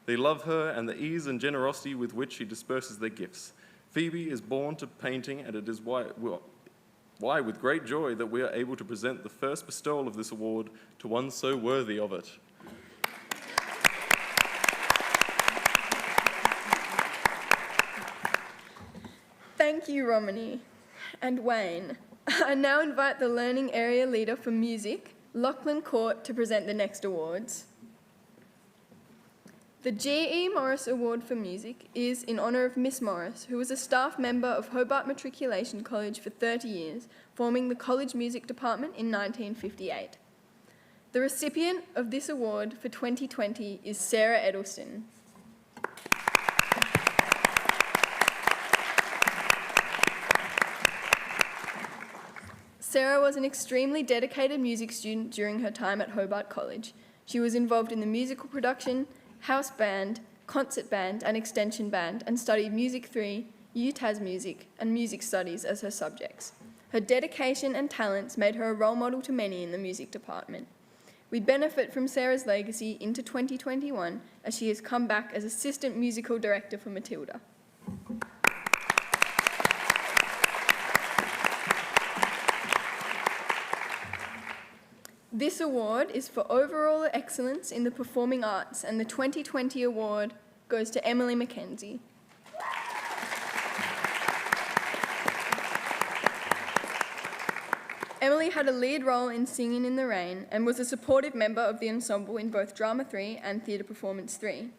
They love her and the ease and generosity with which she disperses their gifts. Phoebe is born to painting, and it is why with great joy that we are able to present the first bestowal of this award to one so worthy of it. Thank you, Romney and Wayne. I now invite the Learning Area Leader for Music, Lachlan Court, to present the next awards. The G.E. Morris Award for Music is in honour of Miss Morris, who was a staff member of Hobart Matriculation College for 30 years, forming the College Music Department in 1958. The recipient of this award for 2020 is Sarah Edelston. Sarah was an extremely dedicated music student during her time at Hobart College. She was involved in the musical production, house band, concert band and extension band, and studied Music 3, UTAS Music and Music Studies as her subjects. Her dedication and talents made her a role model to many in the music department. We benefit from Sarah's legacy into 2021 as she has come back as Assistant Musical Director for Matilda. This award is for overall excellence in the performing arts, and the 2020 award goes to Emily Mackenzie. Emily had a lead role in Singing in the Rain and was a supportive member of the ensemble in both Drama 3 and Theatre Performance 3.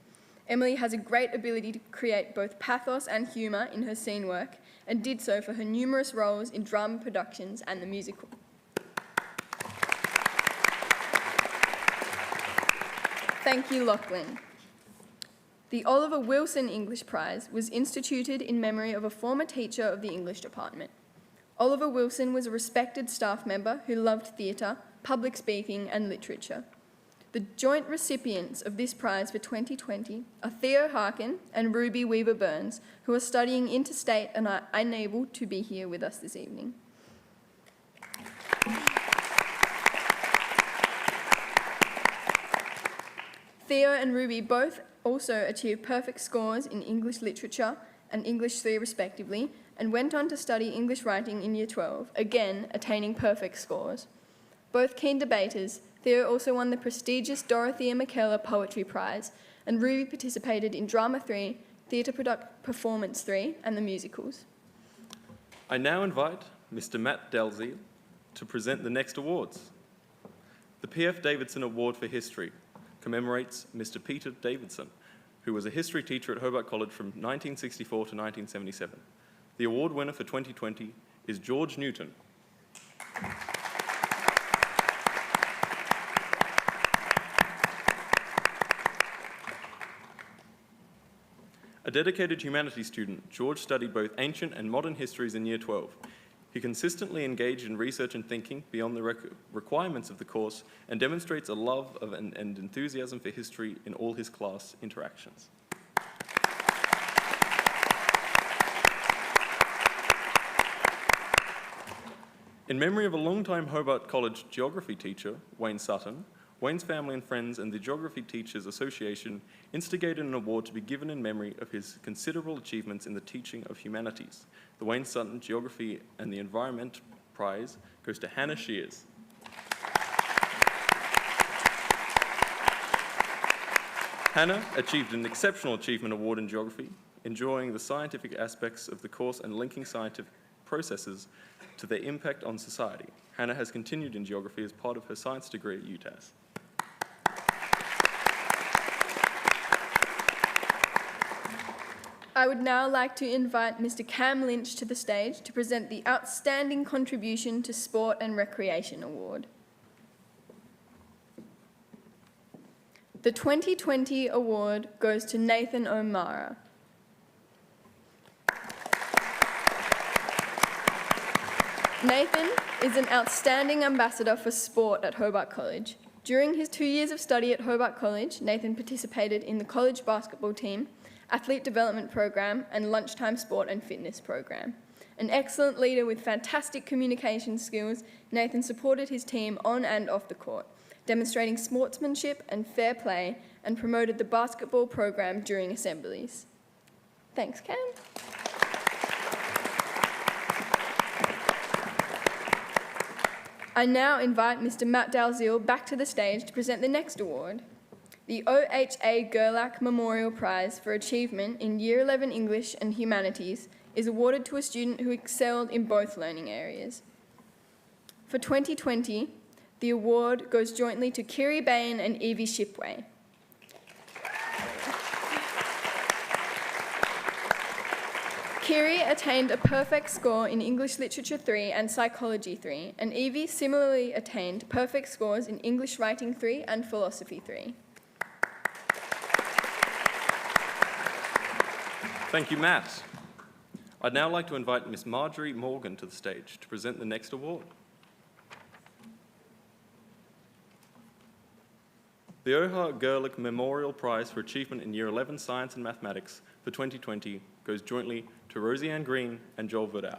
Emily has a great ability to create both pathos and humour in her scene work and did so for her numerous roles in drama productions and the musical. Thank you, Lachlan. The Oliver Wilson English Prize was instituted in memory of a former teacher of the English department. Oliver Wilson was a respected staff member who loved theatre, public speaking and literature. The joint recipients of this prize for 2020 are Theo Harkin and Ruby Weaver-Burns, who are studying interstate and are unable to be here with us this evening. Theo and Ruby both also achieved perfect scores in English literature and English 3 respectively, and went on to study English writing in Year 12, again attaining perfect scores. Both keen debaters, Theo also won the prestigious Dorothea McKellar Poetry Prize, and Ruby participated in Drama 3, Theatre Performance 3, and the musicals. I now invite Mr. Matt Dalziel to present the next awards. The P.F. Davidson Award for History commemorates Mr. Peter Davidson, who was a history teacher at Hobart College from 1964 to 1977. The award winner for 2020 is George Newton. A dedicated humanities student, George studied both ancient and modern histories in Year 12. He consistently engaged in research and thinking beyond the requirements of the course and demonstrates a love of and enthusiasm for history in all his class interactions. In memory of a longtime Hobart College geography teacher, Wayne Sutton, Wayne's family and friends and the Geography Teachers Association instigated an award to be given in memory of his considerable achievements in the teaching of humanities. The Wayne Sutton Geography and the Environment Prize goes to Hannah Shears. Hannah achieved an Exceptional Achievement Award in Geography, enjoying the scientific aspects of the course and linking scientific processes to their impact on society. Hannah has continued in geography as part of her science degree at UTAS. I would now like to invite Mr. Cam Lynch to the stage to present the Outstanding Contribution to Sport and Recreation Award. The 2020 award goes to Nathan O'Mara. Nathan is an outstanding ambassador for sport at Hobart College. During his 2 years of study at Hobart College, Nathan participated in the college basketball team, athlete development program, and lunchtime sport and fitness program. An excellent leader with fantastic communication skills, Nathan supported his team on and off the court, demonstrating sportsmanship and fair play, and promoted the basketball program during assemblies. Thanks, Cam. I now invite Mr. Matt Dalziel back to the stage to present the next award. The OHA Gerlach Memorial Prize for Achievement in Year 11 English and Humanities is awarded to a student who excelled in both learning areas. For 2020, the award goes jointly to Kiri Bain and Evie Shipway. Kiri attained a perfect score in English Literature 3 and Psychology 3, and Evie similarly attained perfect scores in English Writing 3 and Philosophy 3. Thank you, Matt. I'd now like to invite Miss Marjorie Morgan to the stage to present the next award. The Ohar Gerlich Memorial Prize for Achievement in Year 11 Science and Mathematics for 2020 goes jointly to Rosie-Ann Green and Joel Verdau.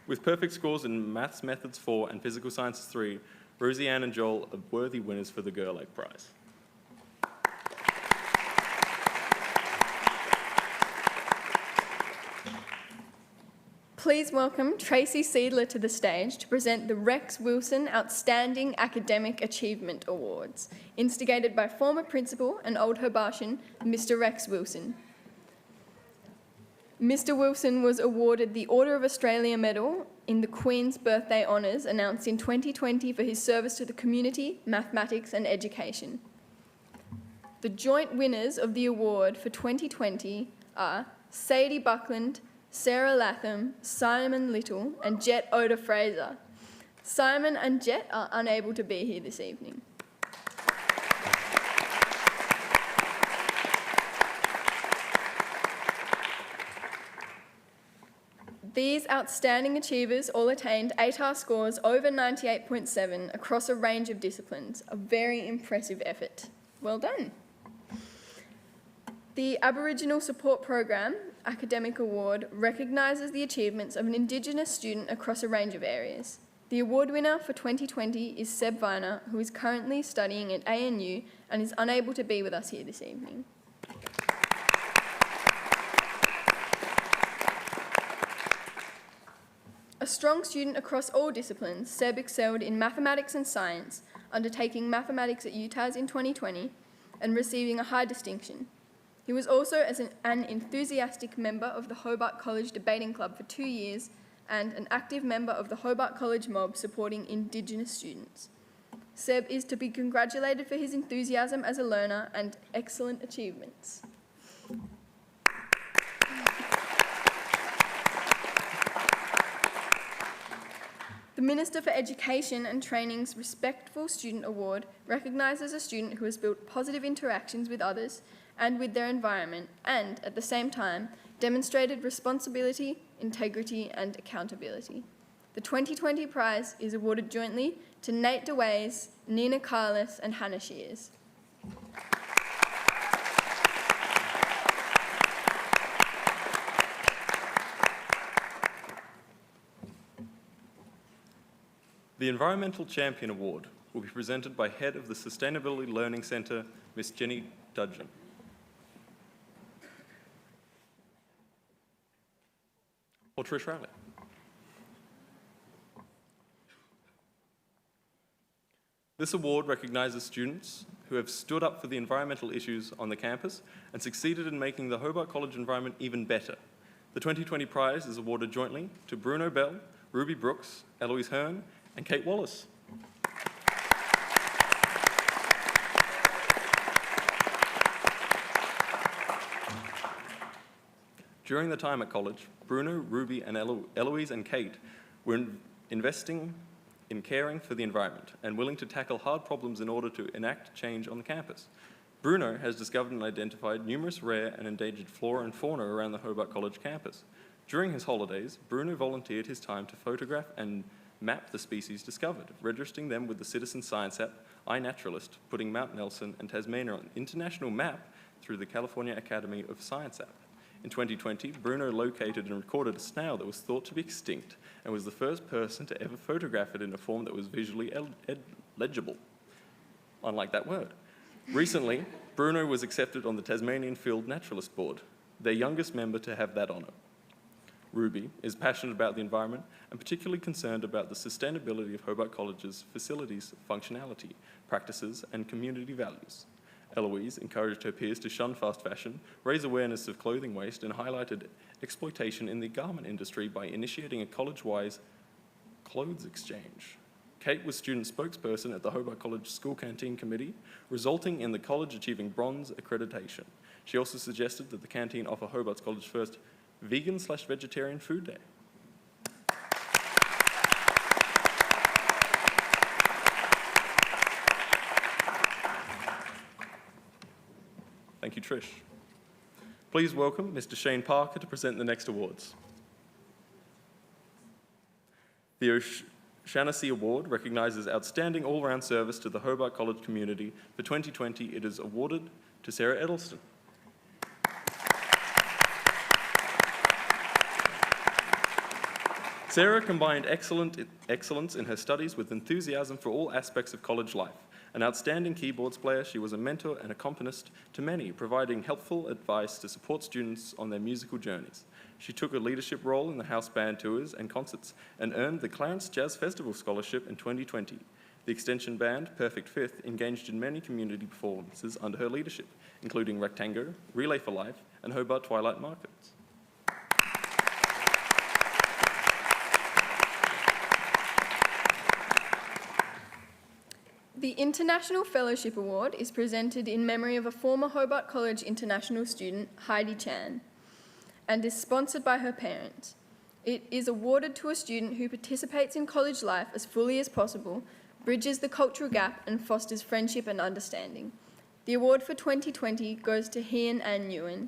With perfect scores in Maths Methods 4 and Physical Sciences 3, Rosie-Ann and Joel are worthy winners for the Gerlich Prize. Please welcome Tracy Seidler to the stage to present the Rex Wilson Outstanding Academic Achievement Awards, instigated by former principal and Old Hobartian, Mr. Rex Wilson. Mr. Wilson was awarded the Order of Australia Medal in the Queen's Birthday Honours announced in 2020 for his service to the community, mathematics and education. The joint winners of the award for 2020 are Sadie Buckland, Sarah Latham, Simon Little and Jet Oda Fraser. Simon and Jet are unable to be here this evening. These outstanding achievers all attained ATAR scores over 98.7 across a range of disciplines, a very impressive effort. Well done. The Aboriginal Support Program Academic Award recognises the achievements of an Indigenous student across a range of areas. The award winner for 2020 is Seb Viner, who is currently studying at ANU and is unable to be with us here this evening. A strong student across all disciplines, Seb excelled in mathematics and science, undertaking mathematics at UTAS in 2020 and receiving a high distinction. He was also an enthusiastic member of the Hobart College Debating Club for 2 years and an active member of the Hobart College mob supporting Indigenous students. Seb is to be congratulated for his enthusiasm as a learner and excellent achievements. The Minister for Education and Training's Respectful Student Award recognises a student who has built positive interactions with others and with their environment and, at the same time, demonstrated responsibility, integrity and accountability. The 2020 prize is awarded jointly to Nate DeWays, Nina Carlis and Hannah Shears. The Environmental Champion Award will be presented by Head of the Sustainability Learning Centre, Ms. Jenny Dudgeon. Or Trish Riley. This award recognises students who have stood up for the environmental issues on the campus and succeeded in making the Hobart College environment even better. The 2020 prize is awarded jointly to Bruno Bell, Ruby Brooks, Eloise Hearn, and Kate Wallace. During the time at college, Bruno, Ruby, and Eloise and Kate were investing in caring for the environment and willing to tackle hard problems in order to enact change on the campus. Bruno has discovered and identified numerous rare and endangered flora and fauna around the Hobart College campus. During his holidays, Bruno volunteered his time to photograph and map the species discovered, registering them with the citizen science app iNaturalist, putting Mount Nelson and Tasmania on an international map through the California Academy of Science app. In 2020, Bruno located and recorded a snail that was thought to be extinct and was the first person to ever photograph it in a form that was visually legible. Unlike that word. Recently, Bruno was accepted on the Tasmanian Field Naturalist Board, their youngest member to have that honour. Ruby is passionate about the environment and particularly concerned about the sustainability of Hobart College's facilities, functionality, practices and community values. Eloise encouraged her peers to shun fast fashion, raise awareness of clothing waste and highlighted exploitation in the garment industry by initiating a college-wide clothes exchange. Kate was student spokesperson at the Hobart College School Canteen Committee, resulting in the college achieving bronze accreditation. She also suggested that the canteen offer Hobart's college's first vegan/vegetarian food day. Thank you, Trish. Please welcome Mr. Shane Parker to present the next awards. The O'Shaughnessy Award recognises outstanding all-round service to the Hobart College community. For 2020, it is awarded to Sarah Edelston. Sarah combined excellence in her studies with enthusiasm for all aspects of college life. An outstanding keyboards player, she was a mentor and accompanist to many, providing helpful advice to support students on their musical journeys. She took a leadership role in the house band tours and concerts and earned the Clarence Jazz Festival Scholarship in 2020. The extension band, Perfect Fifth, engaged in many community performances under her leadership, including Rectango, Relay for Life, and Hobart Twilight Markets. The International Fellowship Award is presented in memory of a former Hobart College international student, Heidi Chan, and is sponsored by her parents. It is awarded to a student who participates in college life as fully as possible, bridges the cultural gap, and fosters friendship and understanding. The award for 2020 goes to Hien An Nguyen.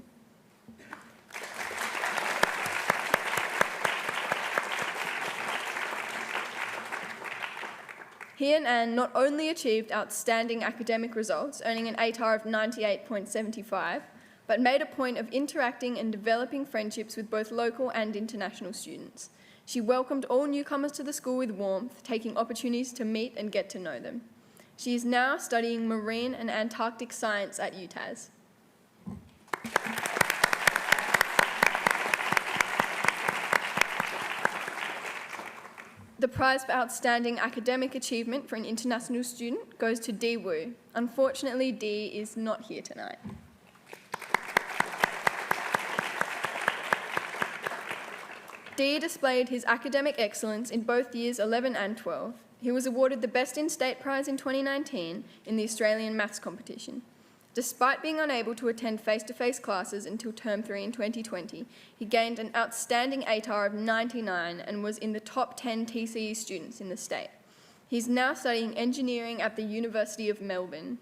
Hien An not only achieved outstanding academic results, earning an ATAR of 98.75, but made a point of interacting and developing friendships with both local and international students. She welcomed all newcomers to the school with warmth, taking opportunities to meet and get to know them. She is now studying marine and Antarctic science at UTAS. The prize for outstanding academic achievement for an international student goes to Dee Wu. Unfortunately, Dee is not here tonight. Dee displayed his academic excellence in both years 11 and 12. He was awarded the Best in State prize in 2019 in the Australian Maths competition. Despite being unable to attend face-to-face classes until Term 3 in 2020, he gained an outstanding ATAR of 99 and was in the top 10 TCE students in the state. He's now studying engineering at the University of Melbourne.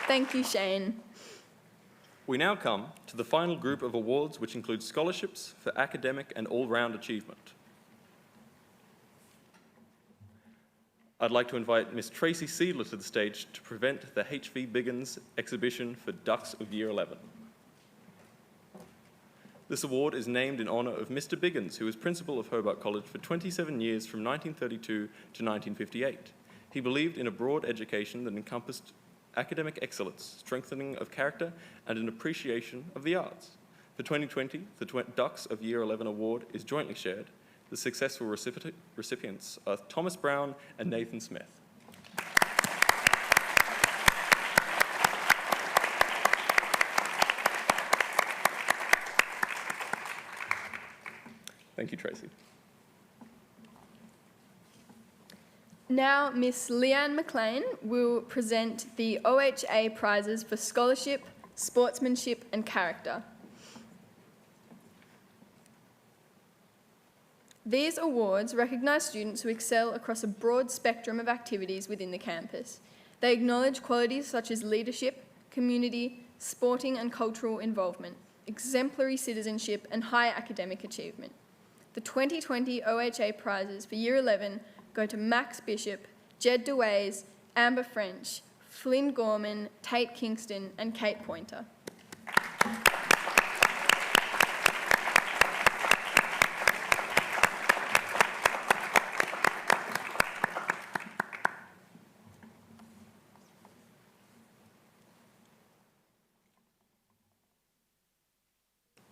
Thank you, Shane. We now come to the final group of awards, which include scholarships for academic and all-round achievement. I'd like to invite Miss Tracy Seidler to the stage to present the HV Biggins exhibition for Ducks of Year 11. This award is named in honour of Mr. Biggins, who was principal of Hobart College for 27 years from 1932 to 1958. He believed in a broad education that encompassed academic excellence, strengthening of character, and an appreciation of the arts. For 2020, the Ducks of Year 11 award is jointly shared. The successful recipients are Thomas Brown and Nathan Smith. Thank you, Tracy. Now, Miss Leanne McLean will present the OHA prizes for scholarship, sportsmanship, and character. These awards recognise students who excel across a broad spectrum of activities within the campus. They acknowledge qualities such as leadership, community, sporting and cultural involvement, exemplary citizenship, and high academic achievement. The 2020 OHA prizes for Year 11 go to Max Bishop, Jed DeWays, Amber French, Flynn Gorman, Tate Kingston, and Kate Pointer.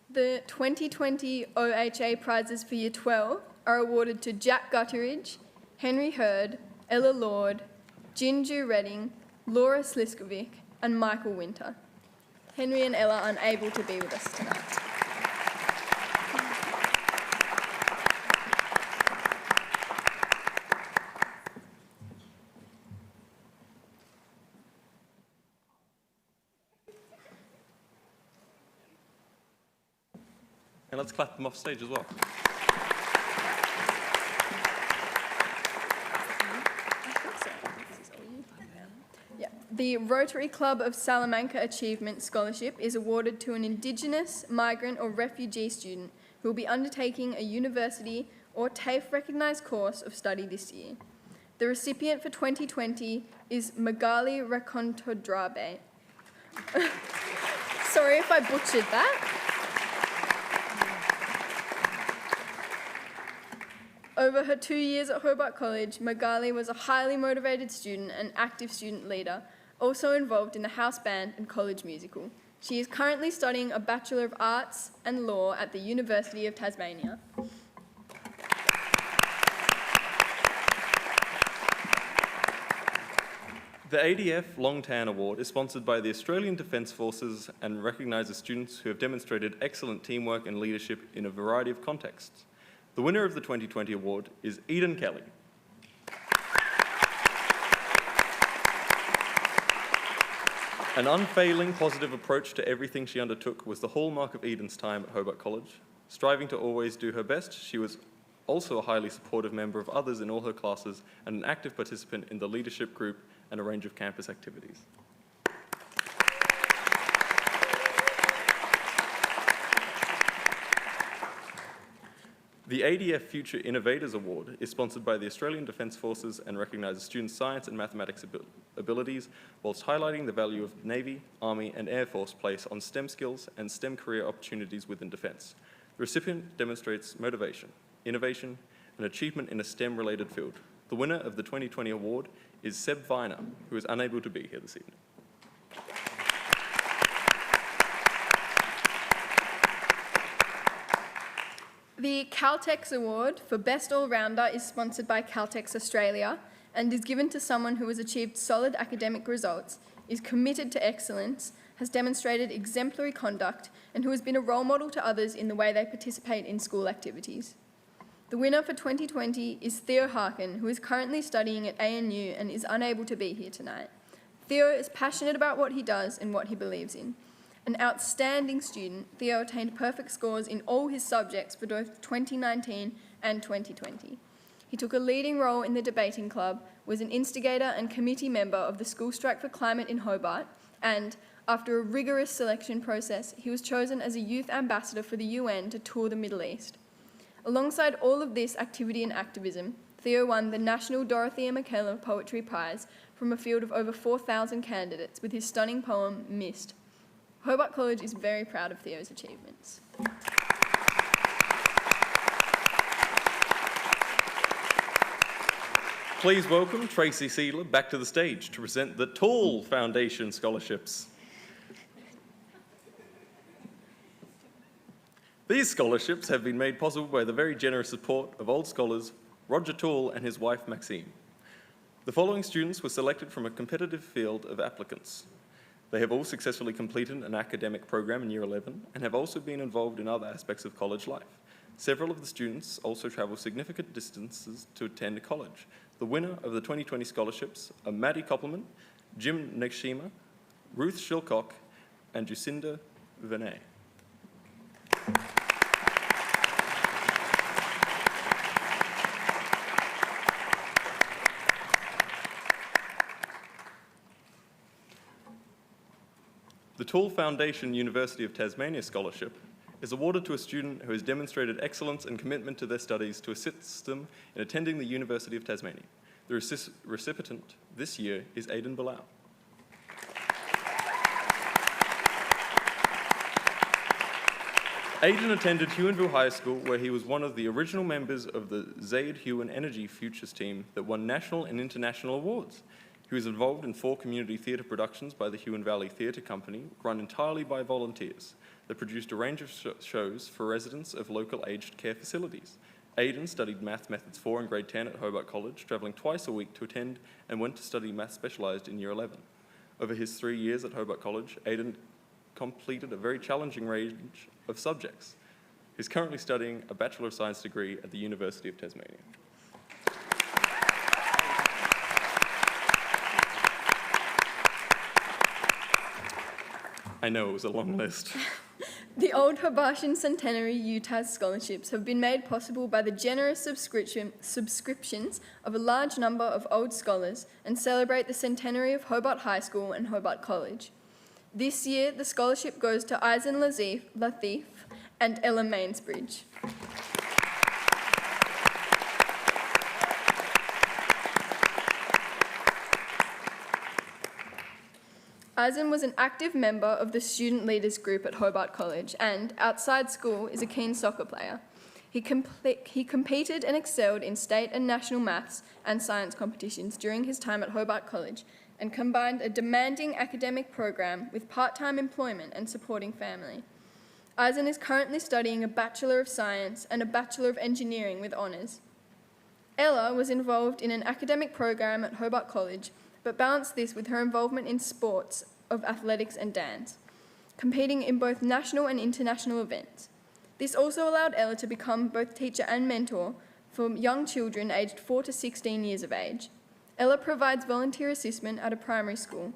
The 2020 OHA prizes for Year 12 are awarded to Jack Gutteridge, Henry Hurd, Ella Lord, Jinju Redding, Laura Sliskovic, and Michael Winter. Henry and Ella are unable to be with us tonight. And let's clap them off stage as well. The Rotary Club of Salamanca Achievement Scholarship is awarded to an Indigenous, migrant or refugee student who will be undertaking a university or TAFE recognised course of study this year. The recipient for 2020 is Magali Rakontodrabe. Sorry if I butchered that. Over her 2 years at Hobart College, Magali was a highly motivated student and active student leader, also involved in the house band and college musical. She is currently studying a Bachelor of Arts and Law at the University of Tasmania. The ADF Long Tan Award is sponsored by the Australian Defence Forces and recognises students who have demonstrated excellent teamwork and leadership in a variety of contexts. The winner of the 2020 award is Eden Kelly. An unfailing positive approach to everything she undertook was the hallmark of Eden's time at Hobart College. Striving to always do her best, she was also a highly supportive member of others in all her classes and an active participant in the leadership group and a range of campus activities. The ADF Future Innovators Award is sponsored by the Australian Defence Forces and recognises students' science and mathematics abilities, whilst highlighting the value of Navy, Army and Air Force place on STEM skills and STEM career opportunities within defence. The recipient demonstrates motivation, innovation and achievement in a STEM-related field. The winner of the 2020 award is Seb Viner, who is unable to be here this evening. The Caltex Award for Best All-Rounder is sponsored by Caltex Australia and is given to someone who has achieved solid academic results, is committed to excellence, has demonstrated exemplary conduct, and who has been a role model to others in the way they participate in school activities. The winner for 2020 is Theo Harkin, who is currently studying at ANU and is unable to be here tonight. Theo is passionate about what he does and what he believes in. An outstanding student, Theo attained perfect scores in all his subjects for both 2019 and 2020. He took a leading role in the debating club, was an instigator and committee member of the School Strike for Climate in Hobart, and, after a rigorous selection process, he was chosen as a youth ambassador for the UN to tour the Middle East. Alongside all of this activity and activism, Theo won the National Dorothea McKellar Poetry Prize from a field of over 4,000 candidates with his stunning poem, Mist. Hobart College is very proud of Theo's achievements. Please welcome Tracy Seidler back to the stage to present the Tall Foundation Scholarships. These scholarships have been made possible by the very generous support of old scholars Roger Tall and his wife Maxine. The following students were selected from a competitive field of applicants. They have all successfully completed an academic program in Year 11 and have also been involved in other aspects of college life. Several of the students also travel significant distances to attend college. The winner of the 2020 scholarships are Maddie Koppelman, Jim Nekshima, Ruth Shilcock, and Jacinda Vinay. The Tall Foundation University of Tasmania Scholarship is awarded to a student who has demonstrated excellence and commitment to their studies to assist them in attending the University of Tasmania. The recipient this year is Aidan Bilal. Aidan attended Huonville High School, where he was one of the original members of the Zaid Huon Energy Futures team that won national and international awards. He was involved in 4 community theatre productions by the Huon Valley Theatre Company, run entirely by volunteers, that produced a range of shows for residents of local aged care facilities. Aidan studied Math Methods 4 in grade 10 at Hobart College, travelling twice a week to attend, and went to study Math Specialised in Year 11. Over his 3 years at Hobart College, Aidan completed a very challenging range of subjects. He's currently studying a Bachelor of Science degree at the University of Tasmania. I know it was a long list. The Old Hobartian Centenary UTAS scholarships have been made possible by the generous subscriptions of a large number of old scholars and celebrate the centenary of Hobart High School and Hobart College. This year, the scholarship goes to Eisen Latif and Ella Mainsbridge. Eisen was an active member of the student leaders group at Hobart College and, outside school, is a keen soccer player. He competed and excelled in state and national maths and science competitions during his time at Hobart College and combined a demanding academic program with part-time employment and supporting family. Eisen is currently studying a Bachelor of Science and a Bachelor of Engineering with honours. Ella was involved in an academic program at Hobart College, but balanced this with her involvement in sports of athletics and dance, competing in both national and international events. This also allowed Ella to become both teacher and mentor for young children aged 4 to 16 years of age. Ella provides volunteer assessment at a primary school,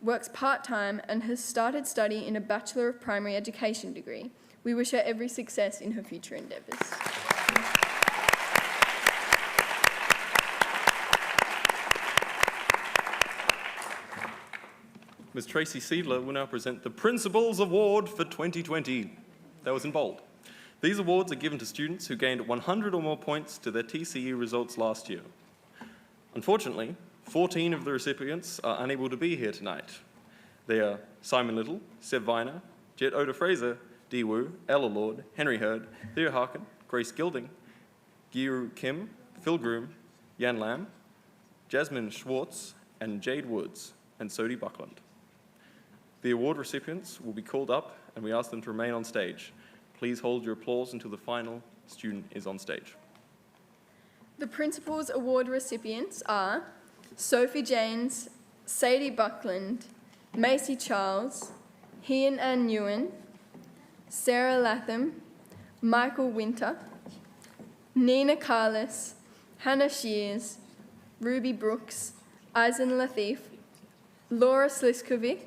works part-time, and has started study in a Bachelor of Primary Education degree. We wish her every success in her future endeavours. Ms. Tracy Seidler will now present the Principals Award for 2020. That was in bold. These awards are given to students who gained 100 or more points to their TCE results last year. Unfortunately, 14 of the recipients are unable to be here tonight. They are Simon Little, Seb Viner, Jet Oda Fraser, Dee Wu, Ella Lord, Henry Hurd, Thea Harkin, Grace Gilding, Giru Kim, Phil Groom, Yan Lam, Jasmine Schwartz, and Jade Woods, and Sodie Buckland. The award recipients will be called up and we ask them to remain on stage. Please hold your applause until the final student is on stage. The Principals Award recipients are Sophie Janes, Sadie Buckland, Macy Charles, Hian Ann Ewan, Sarah Latham, Michael Winter, Nina Carlis, Hannah Shears, Ruby Brooks, Eisen Lathif, Laura Sliskovic,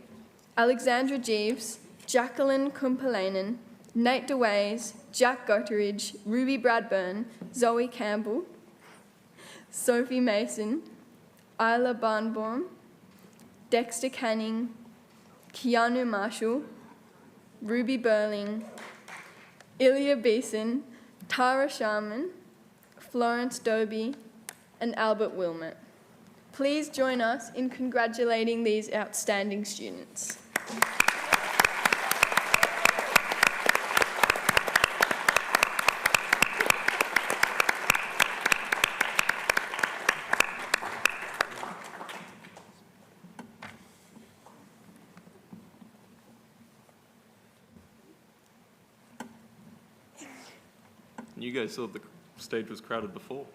Alexandra Jeeves, Jacqueline Kumpalainen, Nate DeWays, Jack Gutteridge, Ruby Bradburn, Zoe Campbell, Sophie Mason, Isla Barnborn, Dexter Canning, Keanu Marshall, Ruby Burling, Ilya Beeson, Tara Sharman, Florence Doby, and Albert Wilmot. Please join us in congratulating these outstanding students. You guys saw the stage was crowded before.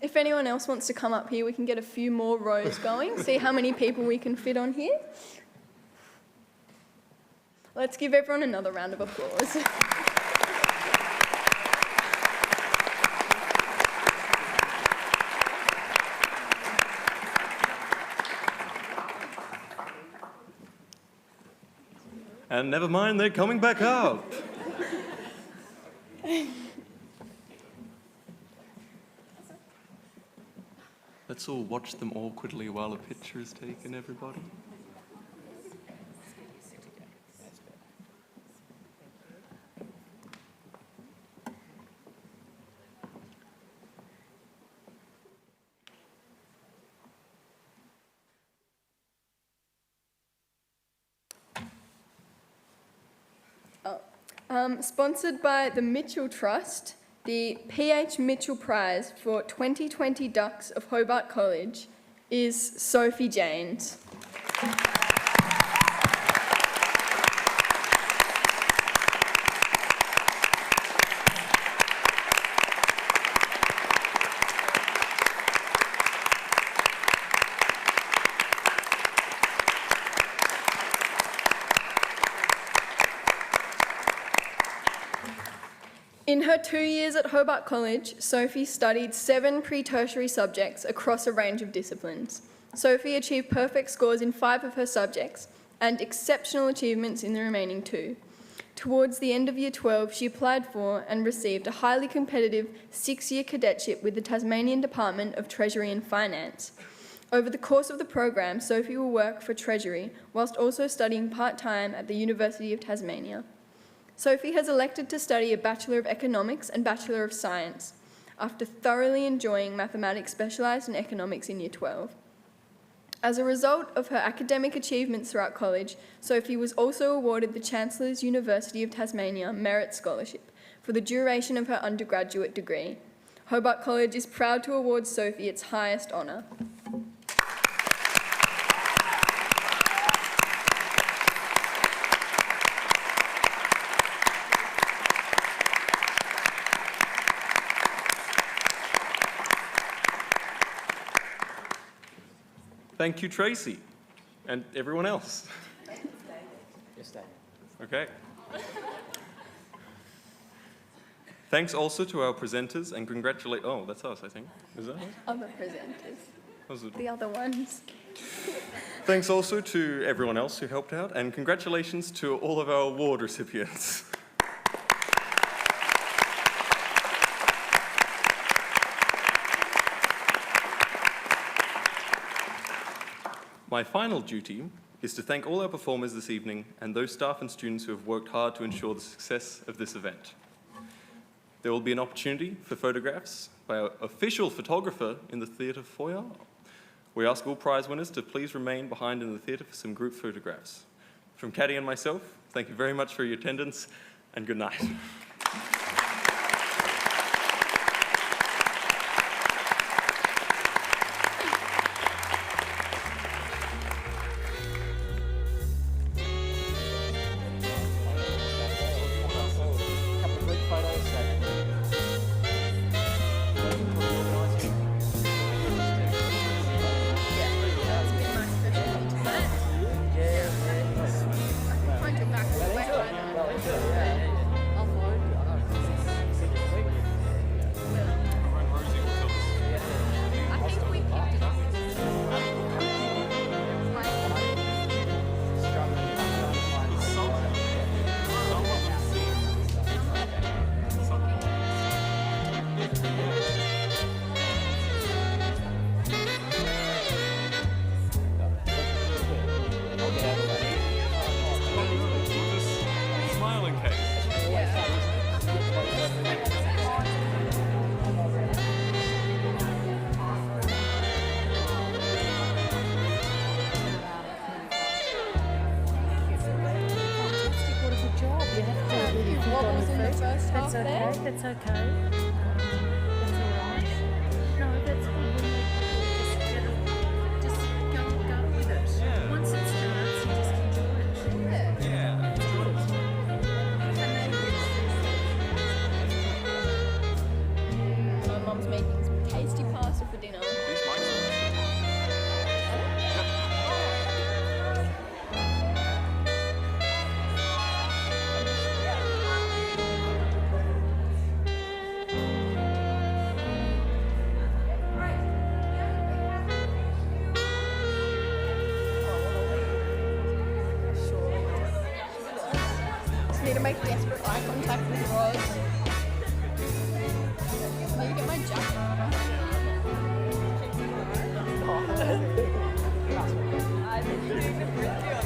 If anyone else wants to come up here, we can get a few more rows going, see how many people we can fit on here. Let's give everyone another round of applause. And never mind, they're coming back up. Let's all watch them awkwardly while a picture is taken, everybody. Sponsored by the Mitchell Trust, the P.H. Mitchell Prize for 2020 Ducks of Hobart College is Sophie Janes. In her 2 years at Hobart College, Sophie studied 7 pre-tertiary subjects across a range of disciplines. Sophie achieved perfect scores in 5 of her subjects and exceptional achievements in the remaining 2. Towards the end of Year 12, she applied for and received a highly competitive 6-year cadetship with the Tasmanian Department of Treasury and Finance. Over the course of the program, Sophie will work for Treasury whilst also studying part-time at the University of Tasmania. Sophie has elected to study a Bachelor of Economics and Bachelor of Science after thoroughly enjoying mathematics specialised in economics in Year 12. As a result of her academic achievements throughout college, Sophie was also awarded the Chancellor's University of Tasmania Merit Scholarship for the duration of her undergraduate degree. Hobart College is proud to award Sophie its highest honour. Thank you, Tracy, and everyone else. Yes, David. Okay. Thanks also to our presenters and congratulate. Oh, that's us, I think. Is that us? Other presenters. Was it? The other ones. Thanks also to everyone else who helped out, and congratulations to all of our award recipients. My final duty is to thank all our performers this evening and those staff and students who have worked hard to ensure the success of this event. There will be an opportunity for photographs by our official photographer in the theatre foyer. We ask all prize winners to please remain behind in the theatre for some group photographs. From Caddy and myself, thank you very much for your attendance and good night. Couple of group photos. It's been nice to meet you tonight. Find your back way right now. I think we picked it up. Smiling case. Fantastic, what a good job. You have to really think What on was your in the feet. first half That's okay, there? that's okay. That's all right. No, that's good. Just go with it. Yeah. Once it starts, you just enjoy it. Yeah. My mum's making some tasty pasta for dinner. These mics are- Just need to make desperate eye contact with Roz.